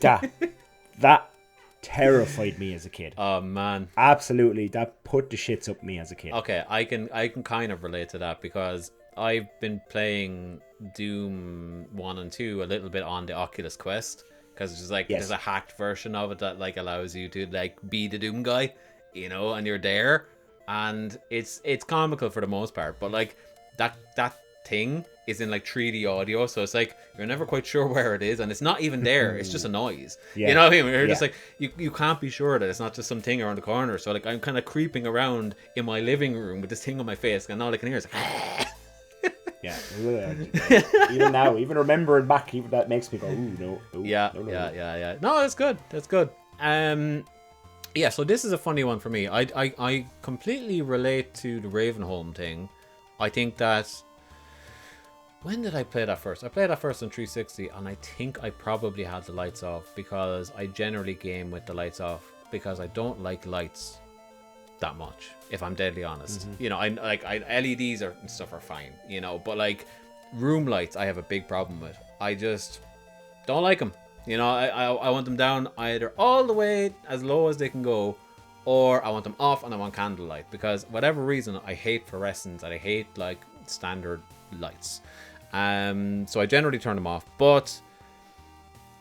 That terrified me as a kid. Oh man, absolutely, that put the shits up me as a kid. Okay, I can kind of relate to that because I've been playing Doom 1 and 2 a little bit on the Oculus Quest because it's just like there's a hacked version of it that like allows you to like be the Doom guy, you know, and you're there, and it's comical for the most part, but like that thing is in like 3D audio, so it's like you're never quite sure where it is, and it's not even there. It's just a noise. You know what I mean? You're just like you can't be sure that it's not just some thing around the corner. So like I'm kind of creeping around in my living room with this thing on my face, and all I can hear is even now, even remembering back, even that makes me go, ooh, no. Yeah. No, that's good. Yeah, so this is a funny one for me. I completely relate to the Ravenholm thing. I think that... When did I play that first? I played that first on 360, and I think I probably had the lights off because I generally game with the lights off because I don't like lights that much, if I'm deadly honest. You know, LEDs and stuff are fine, you know, but like room lights I have a big problem with. I just don't like them. You know, I want them down either all the way as low as they can go, or I want them off and I want candlelight, because whatever reason I hate fluorescents and I hate like standard lights. So I generally turn them off, but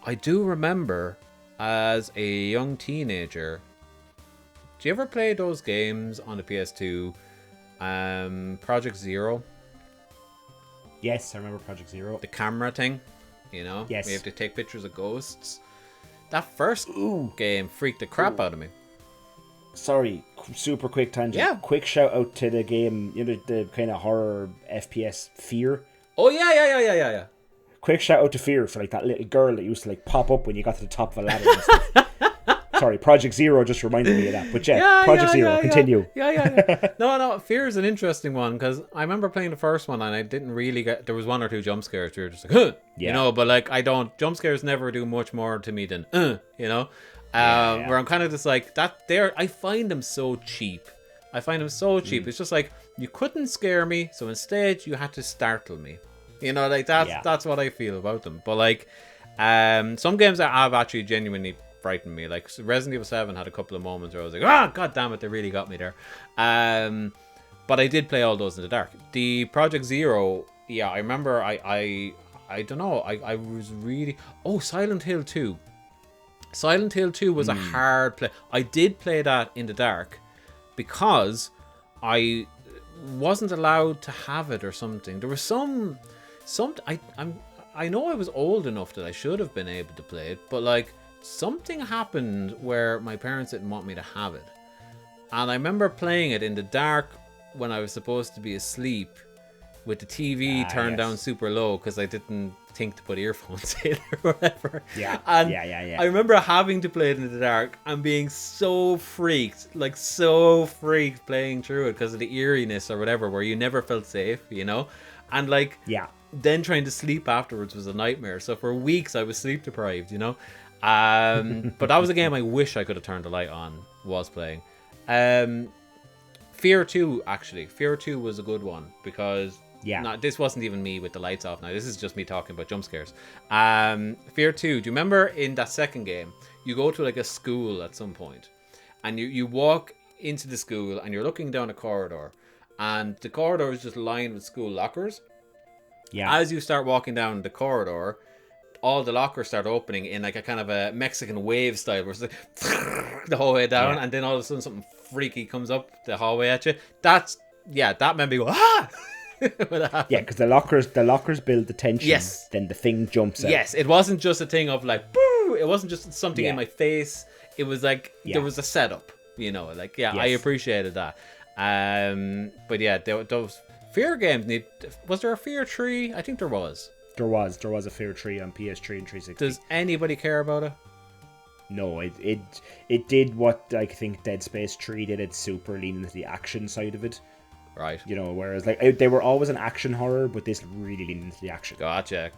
I do remember as a young teenager, do you ever play those games on the PS2, Project Zero? Yes, I remember Project Zero. The camera thing, you know? Yes. We have to take pictures of ghosts. That first game freaked the crap out of me. Sorry, super quick tangent. Yeah. Quick shout out to the game, you know, the kind of horror FPS Fear. Oh, yeah. Quick shout out to Fear for like that little girl that used to like pop up when you got to the top of a ladder and stuff. Sorry, Project Zero just reminded me of that. But Project Zero, continue. Yeah. No, Fear is an interesting one because I remember playing the first one and I didn't really get. There was one or two jump scares. We were just like, huh, you know. But like, I don't. Jump scares never do much more to me than, you know. Where I'm kind of just like that. I find them so cheap. It's just like you couldn't scare me, so instead you had to startle me. You know, like that's what I feel about them. But like, some games that have actually genuinely frightened me. Like Resident Evil 7 had a couple of moments where I was like, god damn it, they really got me there. But I did play all those in the dark. The Project Zero, I remember I don't know, I was really... Oh, Silent Hill 2. Silent Hill 2 was a hard play. I did play that in the dark because I wasn't allowed to have it or something. There was some I know I was old enough that I should have been able to play it, but like something happened where my parents didn't want me to have it. And I remember playing it in the dark when I was supposed to be asleep with the TV turned down super low because I didn't think to put earphones in or whatever. I remember having to play it in the dark and being so freaked playing through it because of the eeriness or whatever, where you never felt safe, you know? And like, then trying to sleep afterwards was a nightmare. So for weeks I was sleep deprived, you know? But that was a game I wish I could have turned the light on whilst playing. Fear 2, actually. Fear 2 was a good one because this wasn't even me with the lights off now. This is just me talking about jump scares. Fear 2, do you remember in that second game, you go to like a school at some point and you walk into the school and you're looking down a corridor and the corridor is just lined with school lockers. As you start walking down the corridor, all the lockers start opening in like a kind of a Mexican wave style where it's like the whole way down, and then all of a sudden something freaky comes up the hallway at you. That made me go, because the lockers build the tension. Then the thing jumps out. It wasn't just a thing of like, boo! It wasn't just something in my face. It was like there was a setup, you know, like I appreciated that. But those Fear games was there a Fear 3? I think there was. There was a Fear 3 on PS3 and 360. Does anybody care about it? No, it did what I think Dead Space 3 did. It super leaned into the action side of it. Right. You know, whereas like they were always an action horror, but this really leaned into the action. Gotcha.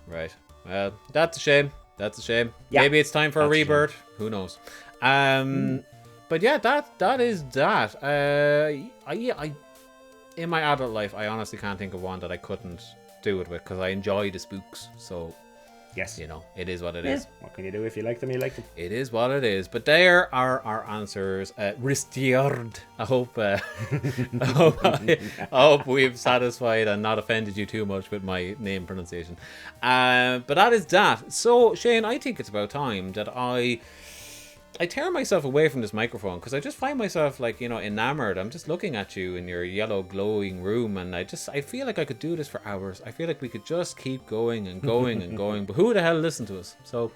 Right. Well, that's a shame. Yeah, maybe it's time for a rebirth. Who knows? But yeah, that is that. I in my adult life, I honestly can't think of one that I couldn't do it with because I enjoy the spooks. So, yes, you know, it is what it is. What can you do? If you like them, you like them. It is what it is. But there are our answers. Ristjord. I hope we've satisfied and not offended you too much with my name pronunciation. But that is that. So, Shane, I think it's about time that I tear myself away from this microphone because I just find myself like, you know, enamored. I'm just looking at you in your yellow glowing room and I feel like I could do this for hours. I feel like we could just keep going and going and going, but who the hell listen to us? So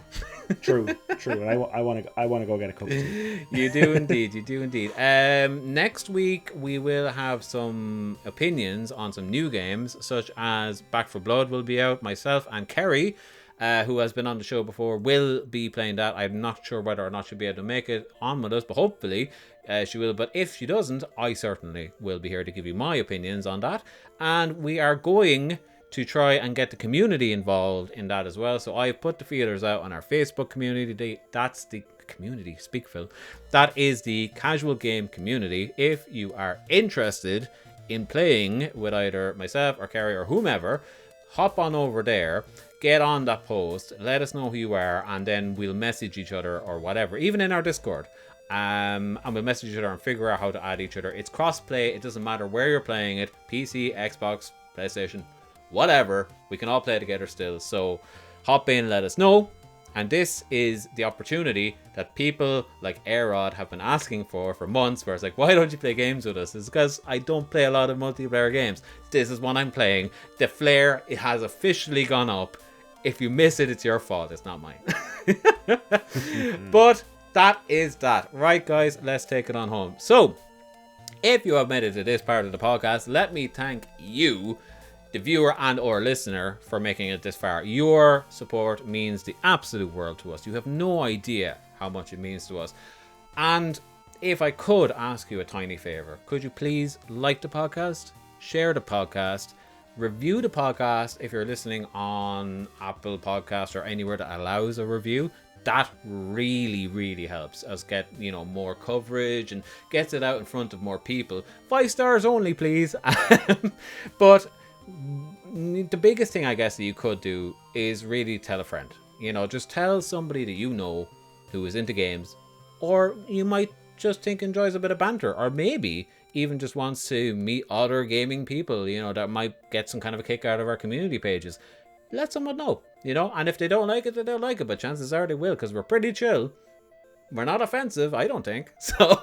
true. And I want to go get a cup of tea. You do indeed. Next week we will have some opinions on some new games such as Back 4 Blood will be out. Myself and Kerry, who has been on the show before, will be playing that. I'm not sure whether or not she'll be able to make it on with us, but hopefully she will. But if she doesn't, I certainly will be here to give you my opinions on that. And we are going to try and get the community involved in that as well. So I've put the feelers out on our Facebook community. That's the community, speak Phil. That is the casual game community. If you are interested in playing with either myself or Kerry or whomever, hop on over there. Get on that post, let us know who you are, and then we'll message each other or whatever, even in our Discord. And we'll message each other and figure out how to add each other. It's cross-play, it doesn't matter where you're playing it, PC, Xbox, PlayStation, whatever. We can all play together still, so hop in, let us know. And this is the opportunity that people like Aerod have been asking for months, where it's like, why don't you play games with us? It's because I don't play a lot of multiplayer games. This is one I'm playing. The flare, it has officially gone up. If you miss it, it's your fault. It's not mine. But that is that. Right, guys, let's take it on home. So, if you have made it to this part of the podcast, let me thank you, the viewer and or listener, for making it this far. Your support means the absolute world to us. You have no idea how much it means to us. And if I could ask you a tiny favor, could you please like the podcast, share the podcast, review the podcast if you're listening on Apple Podcast or anywhere that allows a review. That really, really helps us get, more coverage and gets it out in front of more people. 5 stars only, please. But the biggest thing I guess that you could do is really tell a friend. Just tell somebody that you know who is into games, or you might just think enjoys a bit of banter, or maybe even just wants to meet other gaming people, that might get some kind of a kick out of our community pages. Let someone know, and if they don't like it, they don't like it, but chances are they will, because we're pretty chill. We're not offensive, I don't think. So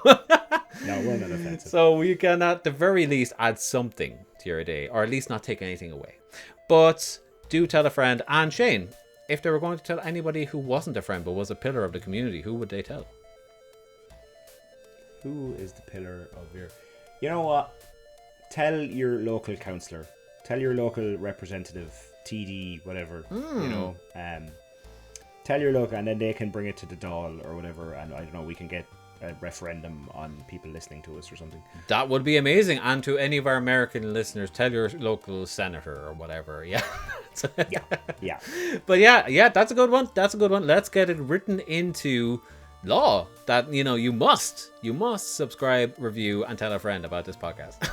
No, we're not offensive. So we can at the very least add something to your day, or at least not take anything away. But do tell a friend. And Shane, if they were going to tell anybody who wasn't a friend but was a pillar of the community, who would they tell? Who is the pillar of your... You know what? Tell your local councillor. Tell your local representative, TD, whatever. Tell your local, and then they can bring it to the Dáil or whatever, and I don't know, we can get a referendum on people listening to us or something. That would be amazing. And to any of our American listeners, tell your local senator or whatever. Yeah. Yeah. But yeah, that's a good one. Let's get it written into law that you must subscribe, review, and tell a friend about this podcast.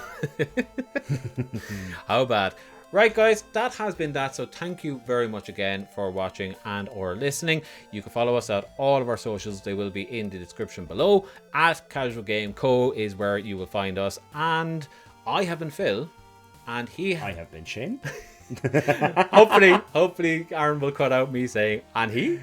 How bad? Right, guys, that has been that. So thank you very much again for watching and or listening. You can follow us at all of our socials. They will be in the description below. At Casual Game Co is where you will find us. And I have been Phil, and I have been Shane. hopefully Aaron will cut out me saying and he.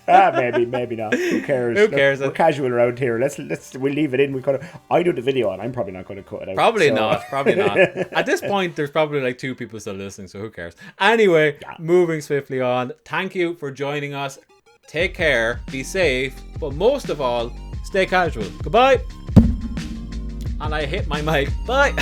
Maybe not. Who cares? Who cares? We're casual around here. We'll leave it in. I do the video, and I'm probably not going to cut it out. Probably not. At this point, there's probably like 2 people still listening, so who cares? Anyway, Moving swiftly on. Thank you for joining us. Take care, be safe, but most of all, stay casual. Goodbye. And I hit my mic. Bye.